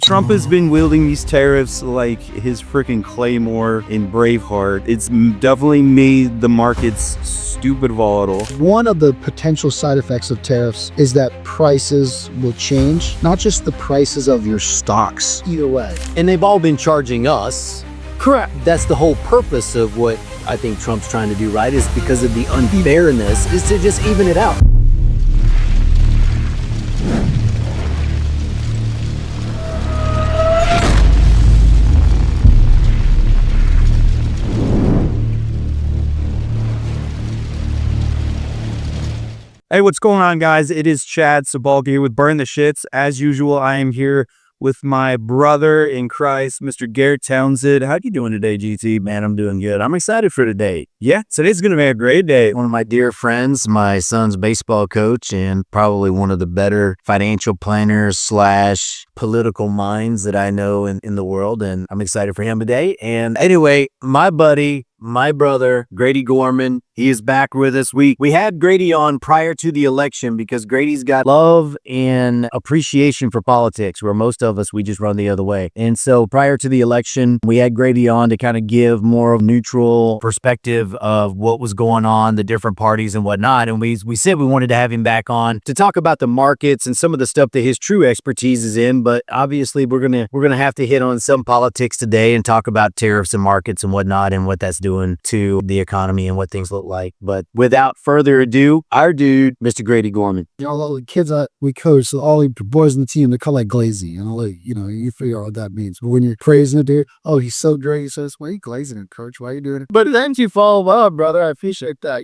Trump has been wielding these tariffs like his freaking Claymore in Braveheart. It's definitely made the markets stupid volatile. One of the potential side effects of tariffs is that prices will change, not just the prices of your stocks, either way. And they've all been charging us. Correct. That's the whole purpose of what I think Trump's trying to do, right? Is because of the unfairness, is to just even it out. Hey, what's going on, guys? It is Chad here with Burn the Shits. As usual, I am here with my brother in Christ, Mr. Garrett Townsend. How you doing today, GT? Man, I'm doing good. I'm excited for today. Yeah, today's going to be a great day. One of my dear friends, my son's baseball coach, and probably one of the better financial planners / political minds that I know in the world. And I'm excited for him today. And anyway, my buddy, my brother, Grady Gorman, he is back with us. We had Grady on prior to the election because Grady's got love and appreciation for politics, where most of us, we just run the other way. And so prior to the election, we had Grady on to kind of give more of a neutral perspective of what was going on, the different parties and whatnot. And we said we wanted to have him back on to talk about the markets and some of the stuff that his true expertise is in. But obviously, we're gonna have to hit on some politics today and talk about tariffs and markets and whatnot and what that's doing to the economy and what things look like. But without further ado, our dude, Mr. Grady Gorman. You know, all the kids that we coach, so all the boys in the team, they're called like glazy. And like, you figure out what that means. But when you're praising a dude, oh, he's so great, he says, "Why are you glazing it, coach? Why are you doing it?" But then you follow up, brother. I appreciate that.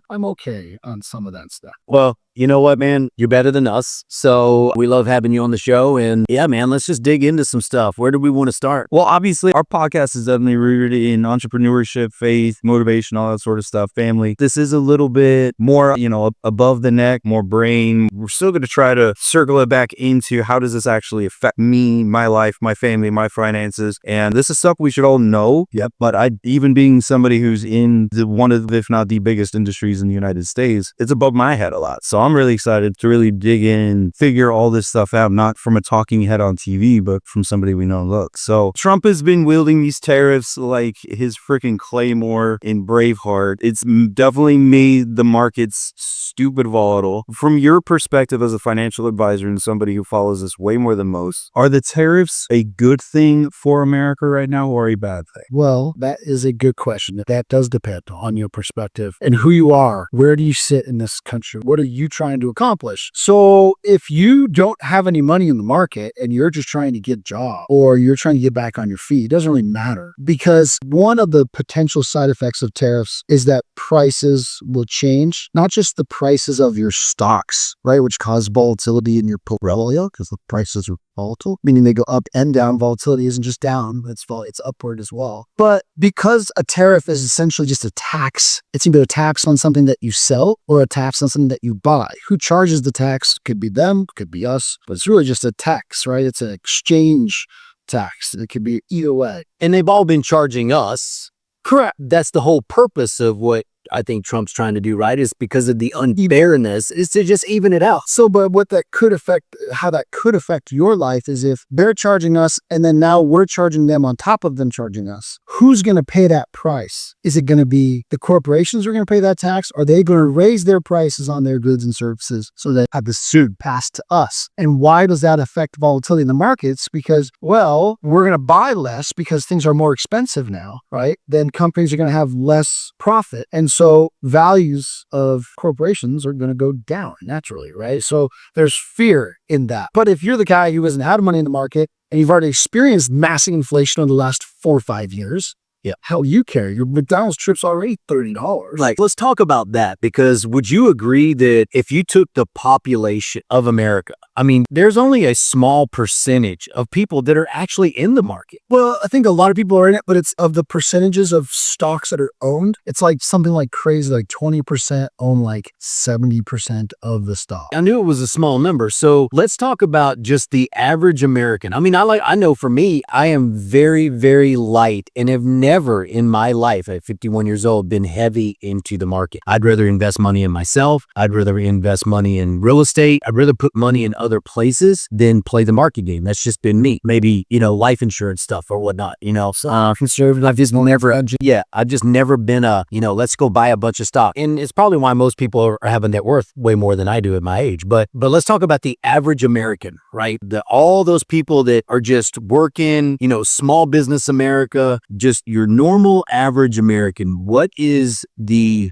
I'm okay on some of that stuff. Well, you know what, man? You're better than us. So we love having you on the show. And yeah, man, let's just dig into some stuff. Where do we want to start? Well, obviously, our podcast is definitely rooted in entrepreneurship, faith, motivation, all that sort of stuff, family. This is a little bit more, above the neck, more brain. We're still going to try to circle it back into how does this actually affect me, my life, my family, my finances. And this is stuff we should all know. Yep. But even being somebody who's in one of, if not the biggest industries in the United States, it's above my head a lot. So I'm really excited to really dig in, figure all this stuff out, not from a talking head on TV, but from somebody we know and look. So Trump has been wielding these tariffs like his freaking Claymore in Braveheart. It's definitely made the markets stupid volatile. From your perspective as a financial advisor and somebody who follows this way more than most, are the tariffs a good thing for America right now or a bad thing? Well, that is a good question. That does depend on your perspective and who you are. Where do you sit in this country? What are you trying to accomplish? So if you don't have any money in the market and you're just trying to get a job or you're trying to get back on your feet, it doesn't really matter, because one of the potential side effects of tariffs is that prices will change, not just the prices of your stocks, right, which cause volatility in your portfolio because the prices are volatile, meaning they go up and down. Volatility isn't just down, it's upward as well. But because a tariff is essentially just a tax, it's either a tax on something that you sell or a tax on something that you buy. Who charges the tax? Could be them, could be us, but it's really just a tax, right? It's an exchange tax. It could be either way. And they've all been charging us. Correct. That's the whole purpose of what I think Trump's trying to do, right? Is because of the unfairness, is to just even it out. So, but how that could affect your life is if they're charging us and then now we're charging them on top of them charging us. Who's going to pay that price? Is it going to be the corporations who are going to pay that tax? Are they going to raise their prices on their goods and services so that have the suit passed to us? And why does that affect volatility in the markets? Because, well, we're going to buy less because things are more expensive now, right? Then companies are going to have less profit. And so values of corporations are going to go down naturally, right? So there's fear in that. But if you're the guy who hasn't had money in the market and you've already experienced massive inflation over the last 4 or 5 years, yeah, hell, you care. Your McDonald's trip's already $30. Like, let's talk about that, because would you agree that if you took the population of America, I mean, there's only a small percentage of people that are actually in the market. Well, I think a lot of people are in it, but it's of the percentages of stocks that are owned, it's like something like crazy, like 20% own like 70% of the stock. I knew it was a small number. So let's talk about just the average American. I mean, I know for me, I am very, very light and have never never in my life at 51 years old been heavy into the market. I'd rather invest money in myself. I'd rather invest money in real estate. I'd rather put money in other places than play the market game. That's just been me. Maybe, life insurance stuff or whatnot, So, Conservative, I've just never. yeah, I've just never been let's go buy a bunch of stock. And it's probably why most people are have a net worth way more than I do at my age. But let's talk about the average American, right? All those people that are just working, small business America, just your normal average American. What is the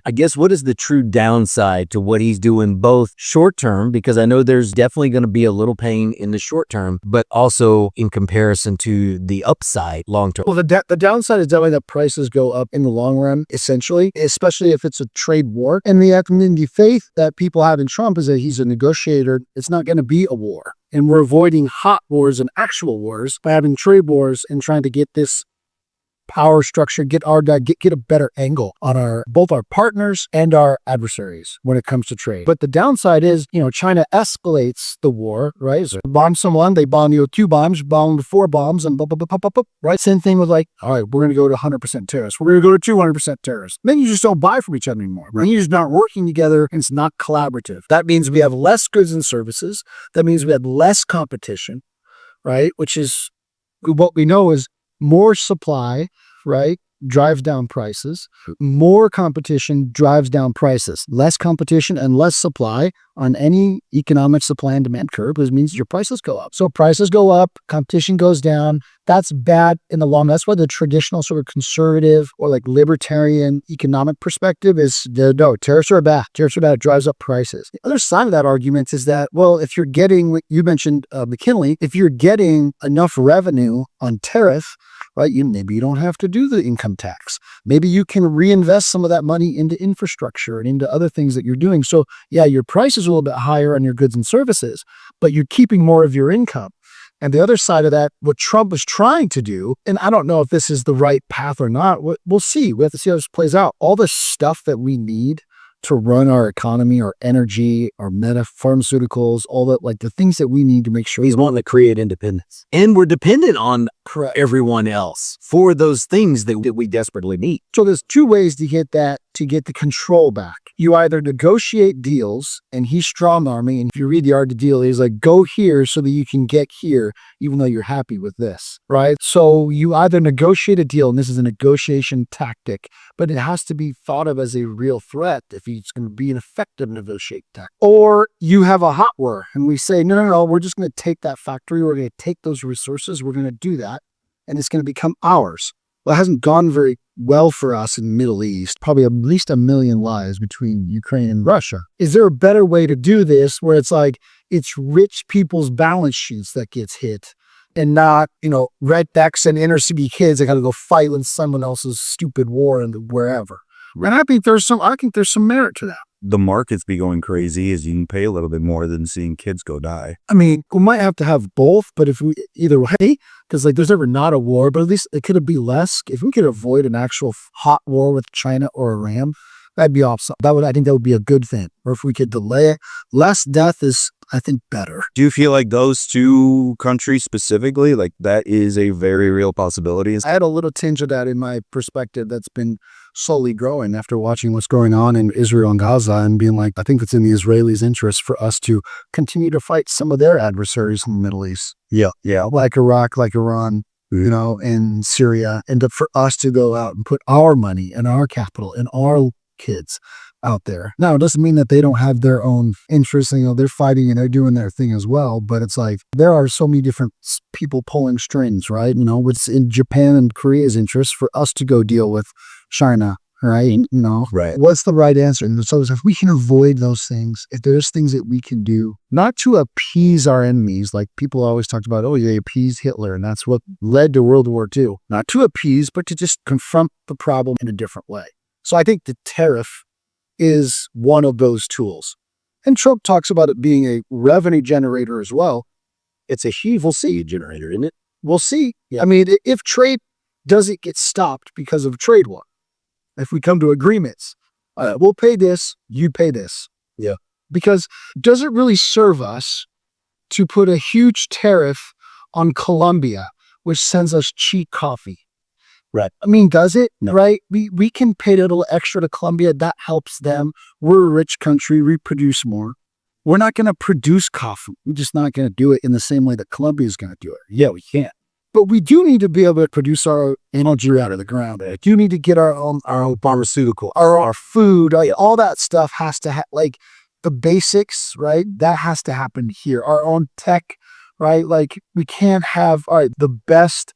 true downside to what he's doing, both short term, because I know there's definitely going to be a little pain in the short term, but also in comparison to the upside long term? Well, the downside is definitely that prices go up in the long run, essentially, especially if it's a trade war. And the faith that people have in Trump is that he's a negotiator. It's not going to be a war. And we're avoiding hot wars and actual wars by having trade wars and trying to get this power structure, get a better angle on both our partners and our adversaries when it comes to trade. But the downside is, China escalates the war, right? So bomb someone, they bomb you with 2 bombs, bomb with 4 bombs, and right? Same thing with all right, we're going to go to 100% tariffs. We're going to go to 200% tariffs. Then you just don't buy from each other anymore. Right? You're just not working together, and it's not collaborative. That means we have less goods and services. That means we have less competition, right? Which is what we know is more supply, right, drives down prices. More competition drives down prices. Less competition and less supply on any economic supply and demand curve, which means your prices go up. So prices go up, competition goes down. That's bad in the long run. That's why the traditional sort of conservative or libertarian economic perspective is, no, tariffs are bad. Tariffs are bad. It drives up prices. The other side of that argument is that, well, if you're getting, you mentioned McKinley, if you're getting enough revenue on tariff, right, maybe you don't have to do the income tax. Maybe you can reinvest some of that money into infrastructure and into other things that you're doing. So yeah, your price is a little bit higher on your goods and services, but you're keeping more of your income. And the other side of that, what Trump was trying to do, and I don't know if this is the right path or not, we'll see. We have to see how this plays out. All the stuff that we need to run our economy, our energy, our pharmaceuticals, all that, the things that we need to make sure. He's wanting to create independence. And we're dependent on everyone else for those things that we desperately need. So there's 2 ways to get the control back. You either negotiate deals, and he's strong-arming, and if you read the art of the deal, he's like, go here so that you can get here, even though you're happy with this, right? So you either negotiate a deal, and this is a negotiation tactic, but it has to be thought of as a real threat if it's going to be an effective negotiating tactic. Or you have a hot war, and we say, no, we're just going to take that factory, we're going to take those resources, we're going to do that, and it's going to become ours. Well, it hasn't gone very well for us in the Middle East, probably at least 1 million lives between Ukraine and Russia. Is there a better way to do this where it's it's rich people's balance sheets that gets hit and not, rednecks and inner city kids that got to go fight in someone else's stupid war and wherever? And I think there's some merit to that. The markets be going crazy as you can pay a little bit more than seeing kids go die. I mean, we might have to have both, but if we either way, because there's never not a war, but at least it could be less. If we could avoid an actual hot war with China or Iran, that'd be awesome. I think that would be a good thing. Or if we could delay it, less death is, I think, better. Do you feel like those 2 countries specifically, that is a very real possibility? I had a little tinge of that in my perspective that's been slowly growing after watching what's going on in Israel and Gaza and being I think it's in the Israelis' interest for us to continue to fight some of their adversaries in the Middle East. Yeah. Like Iraq, like Iran, and Syria, and for us to go out and put our money and our capital and our kids out there. Now, it doesn't mean that they don't have their own interests. They're fighting and they're doing their thing as well. But it's there are so many different people pulling strings, right? What's in Japan and Korea's interest for us to go deal with China, right? Right. What's the right answer? And so if we can avoid those things, if there's things that we can do, not to appease our enemies, like people always talked about, they appeased Hitler, and that's what led to World War II. Not to appease, but to just confront the problem in a different way. So I think the tariff is one of those tools. And Trump talks about it being a revenue generator as well. It's a we'll see generator, isn't it? We'll see. Yeah. I mean, if trade doesn't get stopped because of a trade war, if we come to agreements, we'll pay this, you pay this. Yeah. Because does it really serve us to put a huge tariff on Colombia, which sends us cheap coffee? Right. I mean, does it? No. Right? We can pay a little extra to Colombia. That helps them. We're a rich country. We produce more. We're not going to produce coffee. We're just not going to do it in the same way that Colombia is going to do it. Yeah, we can. But we do need to be able to produce our energy out of the ground. We do need to get our own pharmaceutical, our food, all that stuff has to like the basics, right? That has to happen here. Our own tech, right? Like we can't have the best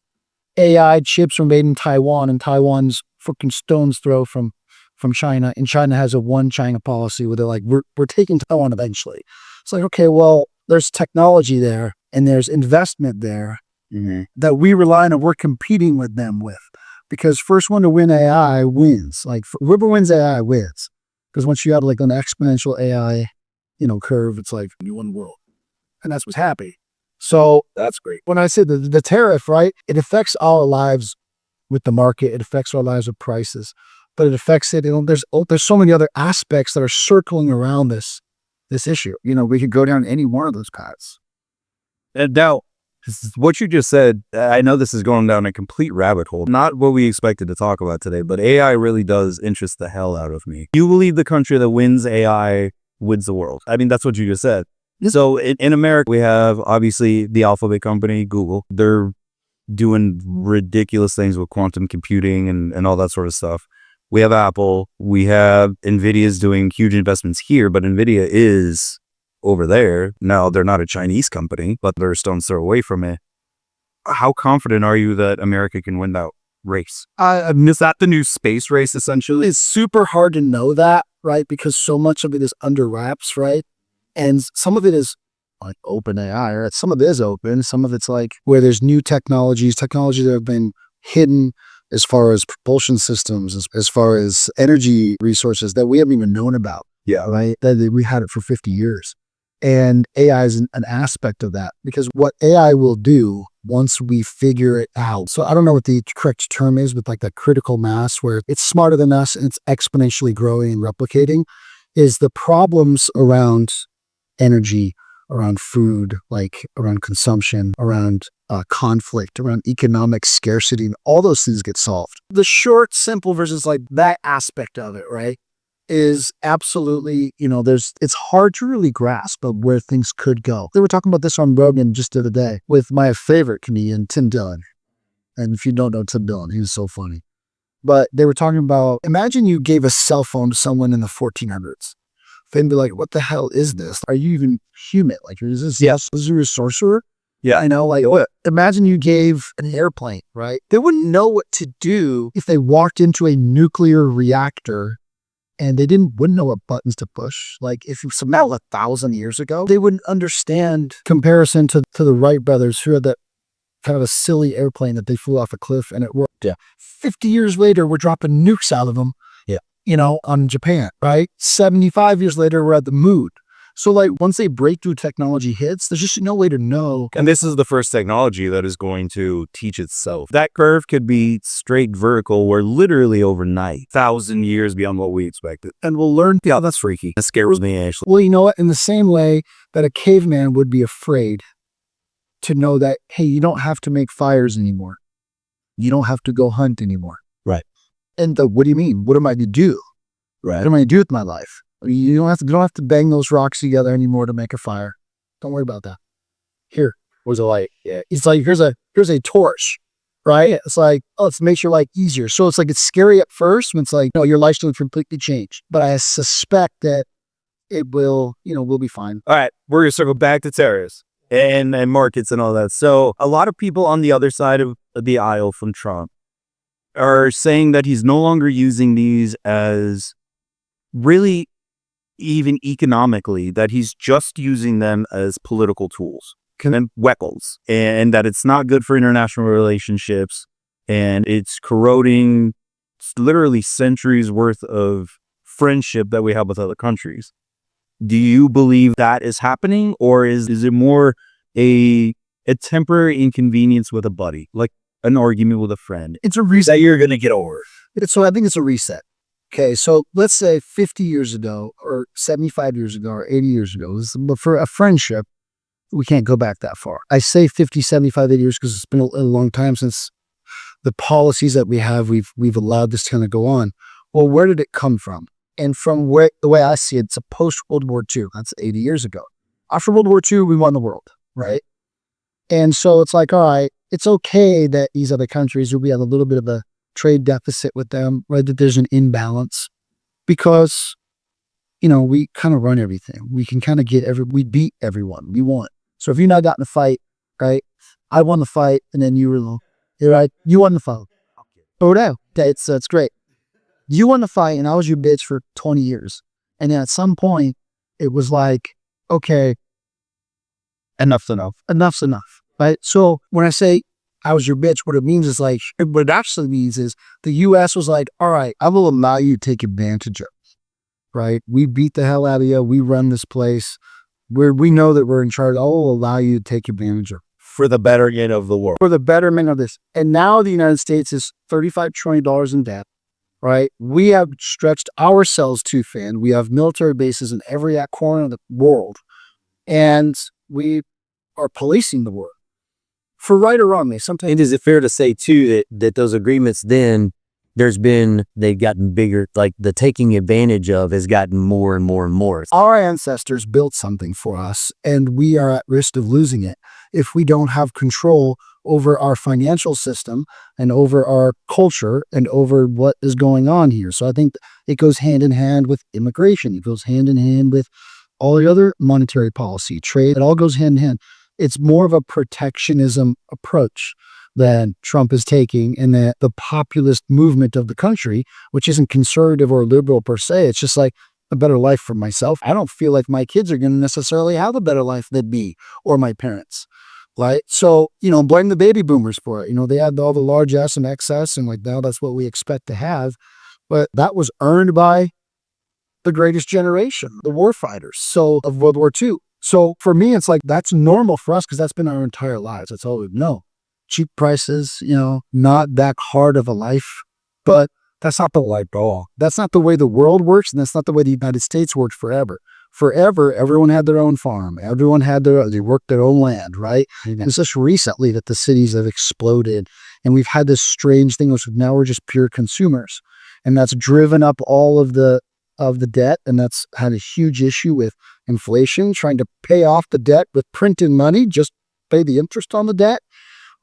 AI chips are made in Taiwan, and Taiwan's freaking stone's throw from China, and China has a one China policy where they're like, we're taking Taiwan eventually. It's like, okay, well, there's technology there and there's investment there that we rely on and we're competing with them with. Because first one to win AI wins. Like whoever wins AI wins. Because once you have like an exponential AI, curve, it's like you won the world. And that's what's happening. So that's great. When I say the tariff, right, it affects our lives with the market. It affects our lives with prices. But it affects it. There's so many other aspects that are circling around this issue. We could go down any one of those paths. And now, what you just said, I know this is going down a complete rabbit hole. Not what we expected to talk about today, but AI really does interest the hell out of me. You believe the country that wins AI wins the world. I mean, that's what you just said. So in America, we have obviously the Alphabet company, Google. They're doing ridiculous things with quantum computing and all that sort of stuff. We have Apple. We have NVIDIA's doing huge investments here, but NVIDIA is over there. Now, they're not a Chinese company, but they're a stone's throw away from it. How confident are you that America can win that race? Is that the new space race, essentially? It's super hard to know that, right? Because so much of it is under wraps, right? And some of it is like open AI, right? Some of it is open. Some of it's like where there's new technologies that have been hidden as far as propulsion systems, as far as energy resources that we haven't even known about. Yeah. Right? That we had it for 50 years. And AI is an aspect of that because what AI will do once we figure it out. So I don't know what the correct term is, but like that critical mass where it's smarter than us and it's exponentially growing and replicating is the problems around energy, around food, like around consumption, around conflict, around economic scarcity, and all those things get solved. The short, simple versus like that aspect of it, right, is absolutely, it's hard to really grasp of where things could go. They were talking about this on Rogan just the other day with my favorite comedian, Tim Dillon. And if you don't know Tim Dillon, he was so funny. But they were talking about, imagine you gave a cell phone to someone in the 1400s. They'd be like, what the hell is this? Are you even human? Like, is this, yes, is you a sorcerer? Yeah. I know, like, what? Imagine you gave an airplane, right? They wouldn't know what to do if they walked into a nuclear reactor and they wouldn't know what buttons to push. Like, if you smell 1,000 years ago, they wouldn't understand comparison to the Wright brothers who had that kind of a silly airplane that they flew off a cliff and it worked. Yeah. 50 years later, we're dropping nukes out of them. On Japan, right? 75 years later, we're at the moon. So like once a breakthrough technology hits, there's just no way to know. And this is the first technology that is going to teach itself. That curve could be straight vertical where literally overnight, 1,000 years beyond what we expected. And we'll learn. Yeah, that's freaky. That scares me, actually. Well, you know what? In the same way that a caveman would be afraid to know that, hey, you don't have to make fires anymore. You don't have to go hunt anymore. Right. And what do you mean? What am I to do? Right. What am I to do with my life? You don't have to bang those rocks together anymore to make a fire. Don't worry about that. Here was a light. Yeah. It's like here's a torch, right? It's like, oh, let's make your life easier. So it's like it's scary at first when it's like, no, your life's going to completely change. But I suspect that it will, we'll be fine. All right, we're gonna circle back to tariffs and markets and all that. So a lot of people on the other side of the aisle from Trump are saying that he's no longer using these as really even economically, that he's just using them as political tools and weapons, and that it's not good for international relationships and it's corroding literally centuries worth of friendship that we have with other countries. Do you believe that is happening, or is it more a temporary inconvenience with a buddy, like an argument with a friend? It's a reset that you're going to get over. So I think it's a reset. Okay, so let's say 50 years ago or 75 years ago or 80 years ago, but for a friendship, we can't go back that far. I say 50, 75, 80 years because it's been a long time since the policies that we have, we've allowed this to kind of go on. Well, where did it come from? And from where, the way I see it, it's a post-World War II. That's 80 years ago. After World War II, we won the world, right? And so it's like, all right, it's okay that these other countries, we have a little bit of a trade deficit with them, right? That there's an imbalance because, we kind of run everything. We can kind of we beat everyone. We won. So if you now got in a fight, right? I won the fight and then you were right. You won the fight. Oh, no, it's great. You won the fight and I was your bitch for 20 years. And then at some point it was like, okay, Enough's enough. Enough's enough, right? So when I say I was your bitch, what it means is like, what it actually means is the U.S. was like, all right, I will allow you to take advantage of it, right? We beat the hell out of you. We run this place. We know that we're in charge. I will allow you to take advantage of it. For the betterment of the world. For the betterment of this. And now the United States is $35 trillion in debt, right? We have stretched ourselves too thin. We have military bases in every corner of the world. And we are policing the world. For right or wrong, sometimes. And is it fair to say too that those agreements then they've gotten bigger, like the taking advantage of has gotten more and more and more. Our ancestors built something for us and we are at risk of losing it if we don't have control over our financial system and over our culture and over what is going on here. So I think it goes hand in hand with immigration. It goes hand in hand with all the other monetary policy, trade. It all goes hand in hand. It's more of a protectionism approach than Trump is taking, and that the populist movement of the country, which isn't conservative or liberal per se, it's just like a better life for myself. I don't feel like my kids are going to necessarily have a better life than me or my parents. Right? So, blame the baby boomers for it. They had all the largesse and excess, and like now that's what we expect to have. But that was earned by the greatest generation, the war fighters, of World War II. So for me, it's like that's normal for us because that's been our entire lives. That's all we know. Cheap prices, not that hard of a life, but that's not the life at all. That's not the way the world works, and that's not the way the United States worked forever. Forever, everyone had their own farm. Everyone had they worked their own land, right? Mm-hmm. It's just recently that the cities have exploded, and we've had this strange thing, which now we're just pure consumers, and that's driven up all of the debt, and that's had a huge issue with inflation, trying to pay off the debt with printing money, just pay the interest on the debt.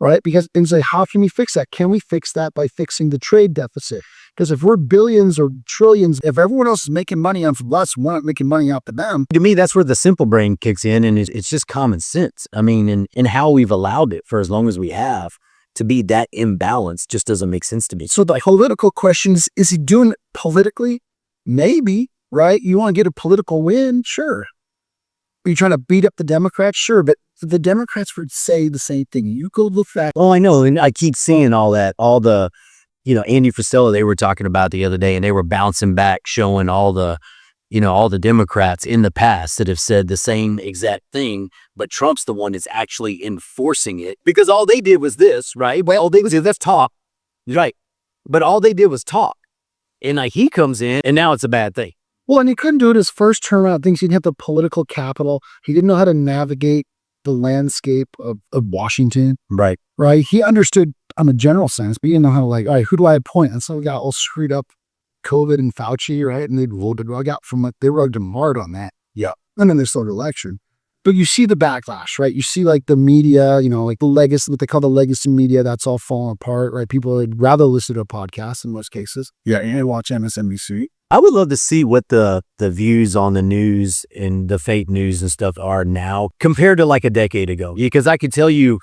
Right? Because things like, how can we fix that? Can we fix that by fixing the trade deficit? Because if we're billions or trillions, if everyone else is making money off of us, we're not making money off of them. To me, that's where the simple brain kicks in, and it's just common sense. I mean, and how we've allowed it for as long as we have to be that imbalance just doesn't make sense to me. So the political questions, is he doing it politically? Maybe, right? You want to get a political win? Sure. Are you trying to beat up the Democrats? Sure, but the Democrats would say the same thing. You go look back. Oh, I know. And I keep seeing all the, Andy Frisella, they were talking about the other day, and they were bouncing back, showing all the Democrats in the past that have said the same exact thing, but Trump's the one that's actually enforcing it because all they did was this, right? Well, all they was let's talk, right? But all they did was talk. And like he comes in and now it's a bad thing. Well, and he couldn't do it his first term out. Things he didn't have the political capital. He didn't know how to navigate the landscape of Washington. Right. Right. He understood on a general sense, but he didn't know how to all right, who do I appoint? And so we got all screwed up COVID and Fauci, right? And they voted. I got they rugged him hard on that. Yeah. And then they started election. But you see the backlash, right? You see like the media, like the legacy, what they call the legacy media, that's all falling apart, right? People would rather listen to a podcast in most cases. Yeah, and watch MSNBC. I would love to see what the views on the news and the fake news and stuff are now compared to like a decade ago. Because I could tell you,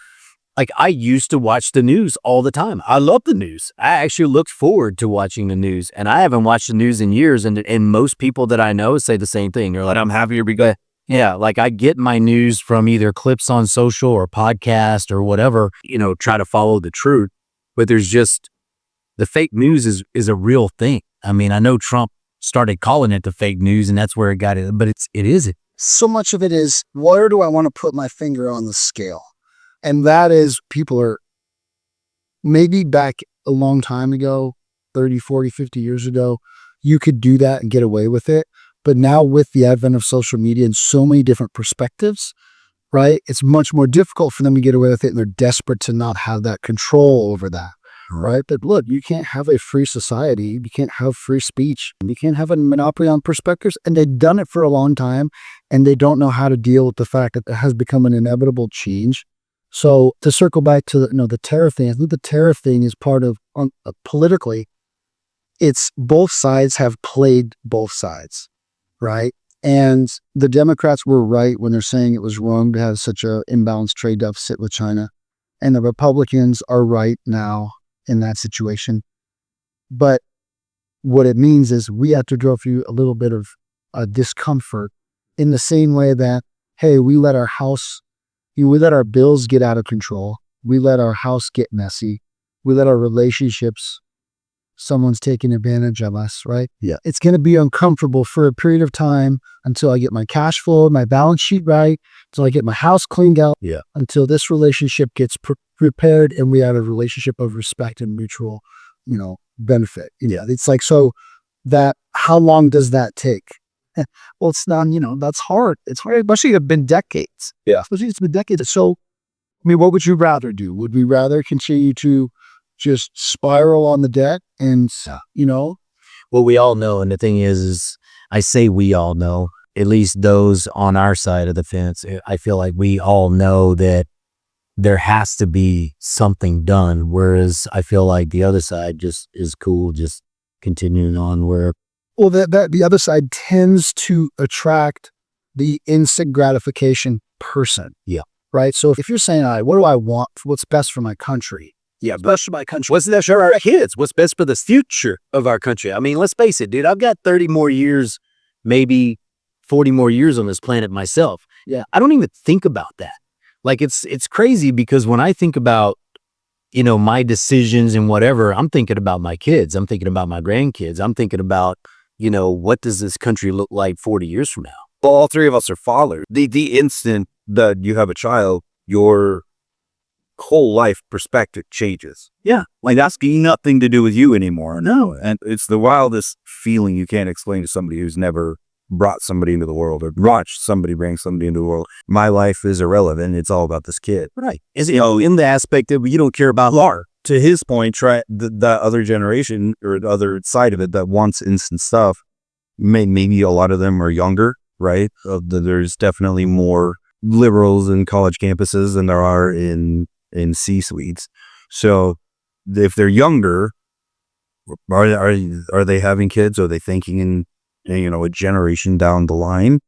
like I used to watch the news all the time. I love the news. I actually looked forward to watching the news, and I haven't watched the news in years. And most people that I know say the same thing. They're like, I'm happy to be good. Yeah, like I get my news from either clips on social or podcast or whatever, try to follow the truth. But there's just the fake news is a real thing. I mean, I know Trump started calling it the fake news and that's where it got it, but it isn't. So much of it is, where do I want to put my finger on the scale? And that is, people are maybe back a long time ago, 30, 40, 50 years ago, you could do that and get away with it. But now with the advent of social media and so many different perspectives, right, it's much more difficult for them to get away with it, and they're desperate to not have that control over that, right? But look, you can't have a free society. You can't have free speech. You can't have a monopoly on perspectives. And they've done it for a long time, and they don't know how to deal with the fact that it has become an inevitable change. So to circle back to the tariff thing, I think the tariff thing is part of politically. It's both sides have played both sides, right? And the Democrats were right when they're saying it was wrong to have such an imbalanced trade deficit with China. And the Republicans are right now in that situation. But what it means is we have to go through a little bit of discomfort in the same way that, hey, we let our bills get out of control. We let our house get messy. We let our relationships, someone's taking advantage of us, right? Yeah. It's going to be uncomfortable for a period of time until I get my cash flow, my balance sheet right, until I get my house cleaned out, until this relationship gets prepared and we have a relationship of respect and mutual, benefit. It's like, so that, how long does that take? Well, it's not, that's hard. It's hard, especially it's been decades. Yeah. Especially it's been decades. So, what would you rather do? Would we rather continue to just spiral on the debt and, Well, we all know, and the thing is I say we all know, at least those on our side of the fence, I feel like we all know that there has to be something done, whereas I feel like the other side just is cool, just continuing on where. Well, that the other side tends to attract the instant gratification person. Yeah. Right? So if you're saying, all right, what do I want? What's best for my country? Yeah, best for my country. What's best for our kids? What's best for the future of our country? I mean, let's face it, dude. I've got 30 more years, maybe 40 more years on this planet myself. Yeah. I don't even think about that. Like, it's crazy because when I think about, my decisions and whatever, I'm thinking about my kids. I'm thinking about my grandkids. I'm thinking about, what does this country look like 40 years from now? Well, all three of us are fathers. The instant that you have a child, your whole life perspective changes. Yeah. Like, that's nothing to do with you anymore. No. And it's the wildest feeling you can't explain to somebody who's never brought somebody into the world or watched somebody bring somebody into the world. My life is irrelevant. It's all about this kid. Right. In the aspect of you don't care about Lar. To his point, try the other generation or the other side of it that wants instant stuff. Maybe a lot of them are younger, right? There's definitely more liberals in college campuses than there are in C-suites. So if they're younger, are they having kids? Are they thinking in a generation down the line?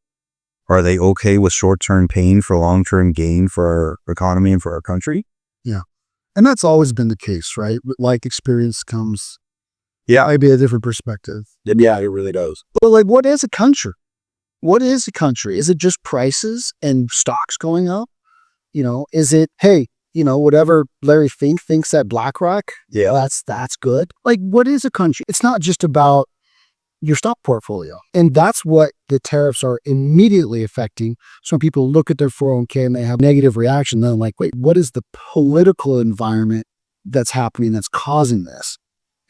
Are they okay with short-term pain for long-term gain for our economy and for our country? Yeah. And that's always been the case, right? With like experience comes, Yeah, maybe a different perspective. Yeah, it really does. But like, what is a country? What is a country? Is it just prices and stocks going up? Is it, hey, whatever Larry Fink thinks at BlackRock? Yeah. That's good. Like, what is a country? It's not just about your stock portfolio. And that's what the tariffs are immediately affecting. So when people look at their 401k and they have negative reaction, then like, wait, what is the political environment that's happening that's causing this?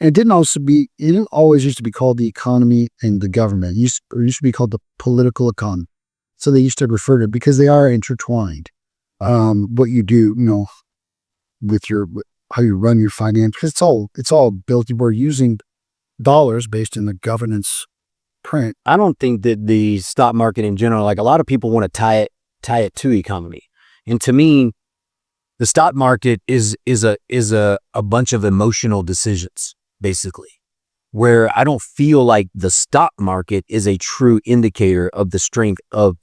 And it didn't always used to be called the economy and the government. It used to be called the political economy. So they used to refer to it because they are intertwined. What you do, with how you run your finance, it's all built. We're using dollars based in the governance print. I don't think that the stock market in general, like a lot of people want to tie it to economy. And to me, the stock market is a bunch of emotional decisions, basically, where I don't feel like the stock market is a true indicator of the strength of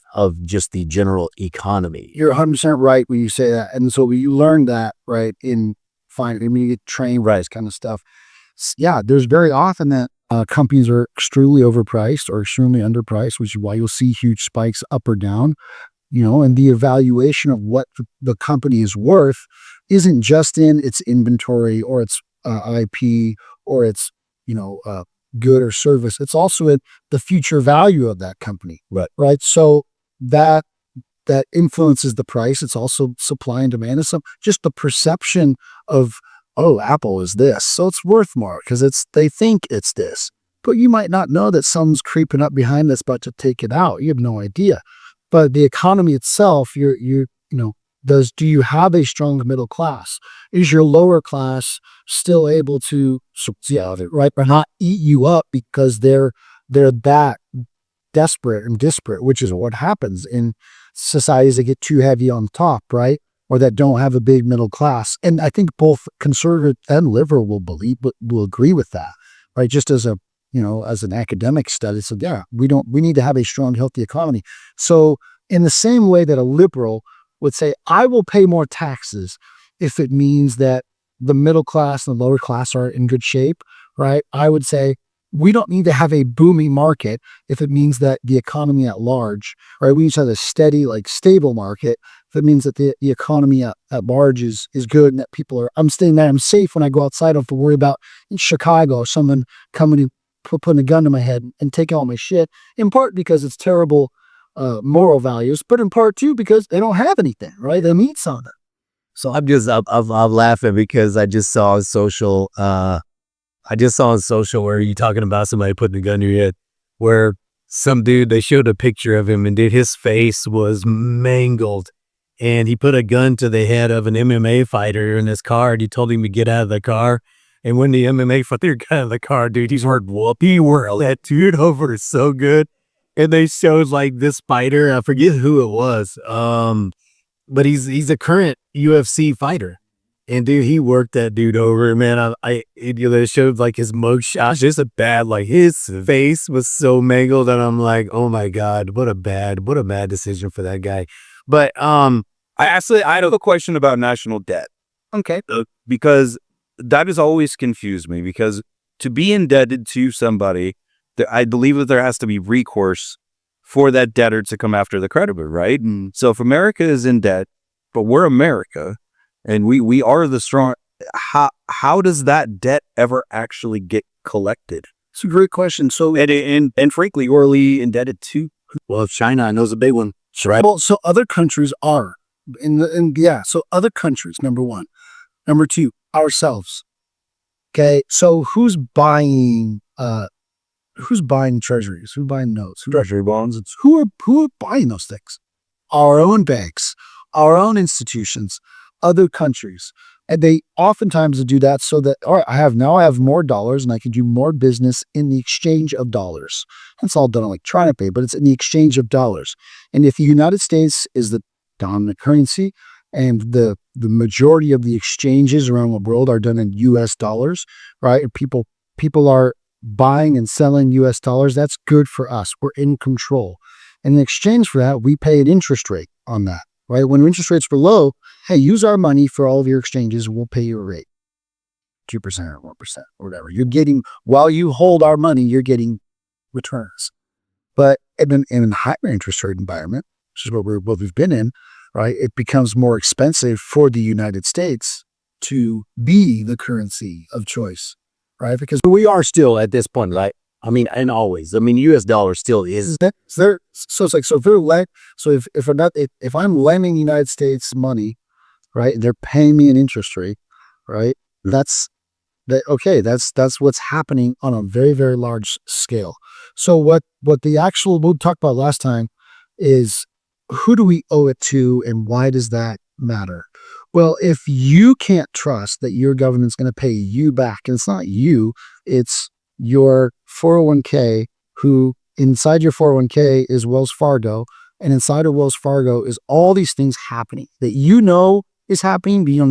just the general economy. You're 100% right when you say that. And so you learn that, right, in finance. You get trained, right, this kind of stuff. Yeah, there's very often that companies are extremely overpriced or extremely underpriced, which is why you'll see huge spikes up or down, and the evaluation of what the company is worth isn't just in its inventory or its IP or its, good or service. It's also in the future value of that company. Right. So that influences the price. It's also supply and demand. It's just the perception of, oh, Apple is this, so it's worth more because they think it's this. But you might not know that someone's creeping up behind that's about to take it out. You have no idea. But the economy itself, Do you have a strong middle class? Is your lower class still able to survive it, right? But not eat you up because they're that desperate and disparate, which is what happens in societies that get too heavy on top, right? Or that don't have a big middle class. And I think both conservative and liberal will agree with that, right? Just as as an academic study. So yeah, we need to have a strong, healthy economy. So in the same way that a liberal would say, I will pay more taxes if it means that the middle class and the lower class are in good shape, right? I would say, we don't need to have a booming market if it means that the economy at large, right? We need to have a steady, stable market if it means that the economy at large is good and that I'm staying there, I'm safe when I go outside. I don't have to worry about in Chicago, someone coming and putting a gun to my head and taking all my shit, in part because it's terrible moral values, but in part too because they don't have anything, right? They need something. So I'm laughing because I just saw on social, where you talking about somebody putting a gun to your head, where some dude, they showed a picture of him and dude, his face was mangled and he put a gun to the head of an MMA fighter in his car and he told him to get out of the car. And when the MMA fighter got out of the car, dude, he's heard whoop. He whirled that dude over so good. And they showed this fighter, I forget who it was, but he's a current UFC fighter. And dude, he worked that dude over, man. They showed his mug shots, just a bad, his face was so mangled, and I'm like, oh my God, what a bad decision for that guy. But I have a question about national debt. Okay. Because that has always confused me, because to be indebted to somebody, I believe that there has to be recourse for that debtor to come after the creditor, right? And so if America is in debt, but we're America, and we are the strong, how does that debt ever actually get collected? It's a great question. So And frankly, who are we indebted to? well, China, I know, is a big one, right? well, so other countries are so other countries, number one. Number two, ourselves. Okay. So who's buying treasuries? Who's buying notes? Treasury bonds. Who are buying those things? Our own banks, our own institutions, other countries. And they oftentimes do that so that, all right, I have more dollars and I can do more business in the exchange of dollars. It's all done electronically, but it's in the exchange of dollars. And if the United States is the dominant currency and the majority of the exchanges around the world are done in US dollars, right? And people are buying and selling US dollars, that's good for us. We're in control. And in exchange for that, we pay an interest rate on that, right? When interest rates were low, hey, use our money for all of your exchanges, we'll pay you a rate. 2% or 1% or whatever. You're getting, while you hold our money, you're getting returns. But in a higher interest rate environment, which is what we've been in, right? It becomes more expensive for the United States to be the currency of choice, right? Because We are still at this point, and always. US dollar still is. so if I'm lending the United States money, right, they're paying me an interest rate, right? That's what's happening on a very, very large scale. So what we'll talk about last time is, who do we owe it to and why does that matter? Well, if you can't trust that your government's going to pay you back, and it's not you, it's your 401k, who inside your 401k is Wells Fargo, and inside of Wells Fargo is all these things happening that is happening, but you don't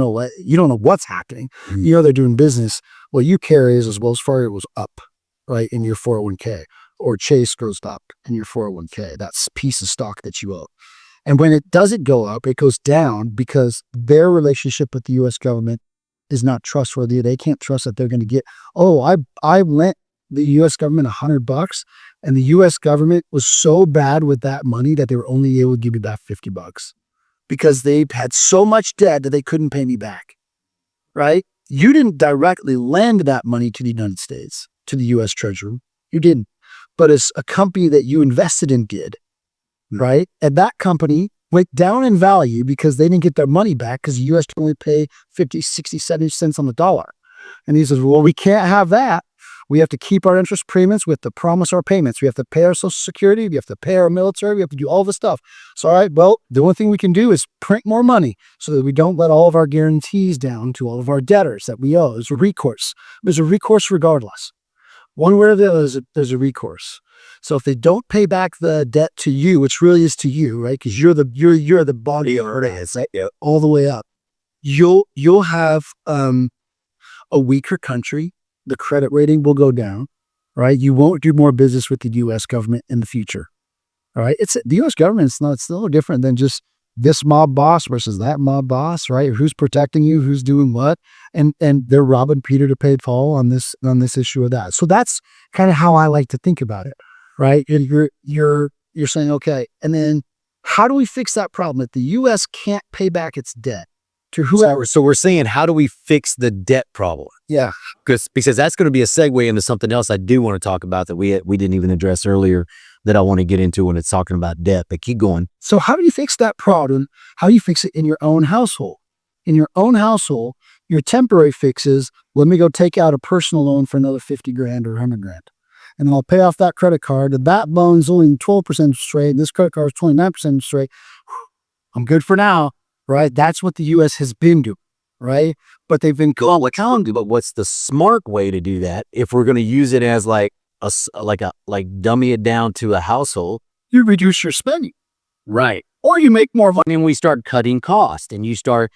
know what's happening. You know they're doing business. What you care is Wells Fargo goes up, right, in your 401k, or Chase goes up in your 401k. That's a piece of stock that you owe. And when it doesn't go up, it goes down because their relationship with the U.S. government is not trustworthy. They can't trust that they're going to get, I lent the U.S. government $100, and the U.S. government was so bad with that money that they were only able to give me back $50 because they had so much debt that they couldn't pay me back, right? You didn't directly lend that money to the United States, to the U.S. Treasury. You didn't. But as a company that you invested in did, right? And that company went down in value because they didn't get their money back because the U.S. can only pay 50, 60, 70 cents on the dollar. And he says, well, we can't have that. We have to keep our interest payments. We have to promise our payments. We have to pay our Social Security. We have to pay our military. We have to do all this stuff. So, all right, well, the only thing we can do is print more money so that we don't let all of our guarantees down to all of our debtors that we owe. There's a recourse. There's a recourse regardless. One way or the other, there's a recourse. So if they don't pay back the debt to you, which really is to you, right? Because you're the body owner, right? All the way up. You'll have a weaker country. The credit rating will go down, right? You won't do more business with the U.S. government in the future. All right, the U.S. government. It's no different than just this mob boss versus that mob boss, right? Who's protecting you? Who's doing what? And they're robbing Peter to pay Paul on this issue of that. So that's kind of how I like to think about it, right? You're saying, okay, and then how do we fix that problem if the U.S. can't pay back its debt to whoever? So we're saying, how do we fix the debt problem? Yeah, Because that's going to be a segue into something else I do want to talk about that we didn't even address earlier, that I want to get into when it's talking about debt. But keep going. So how do you fix that problem? How do you fix it in your own household? In your own household, your temporary fixes, let me go take out a personal loan for another 50 grand or 100 grand. And I'll pay off that credit card. That loan's only 12% interest rate. This credit card is 29% interest rate. I'm good for now, right? That's what the U.S. has been doing, right? But they've been But what's the smart way to do that if we're going to use it as like dummy it down to a household? You reduce your spending. Right. Or you make more money. And we start cutting costs, and you start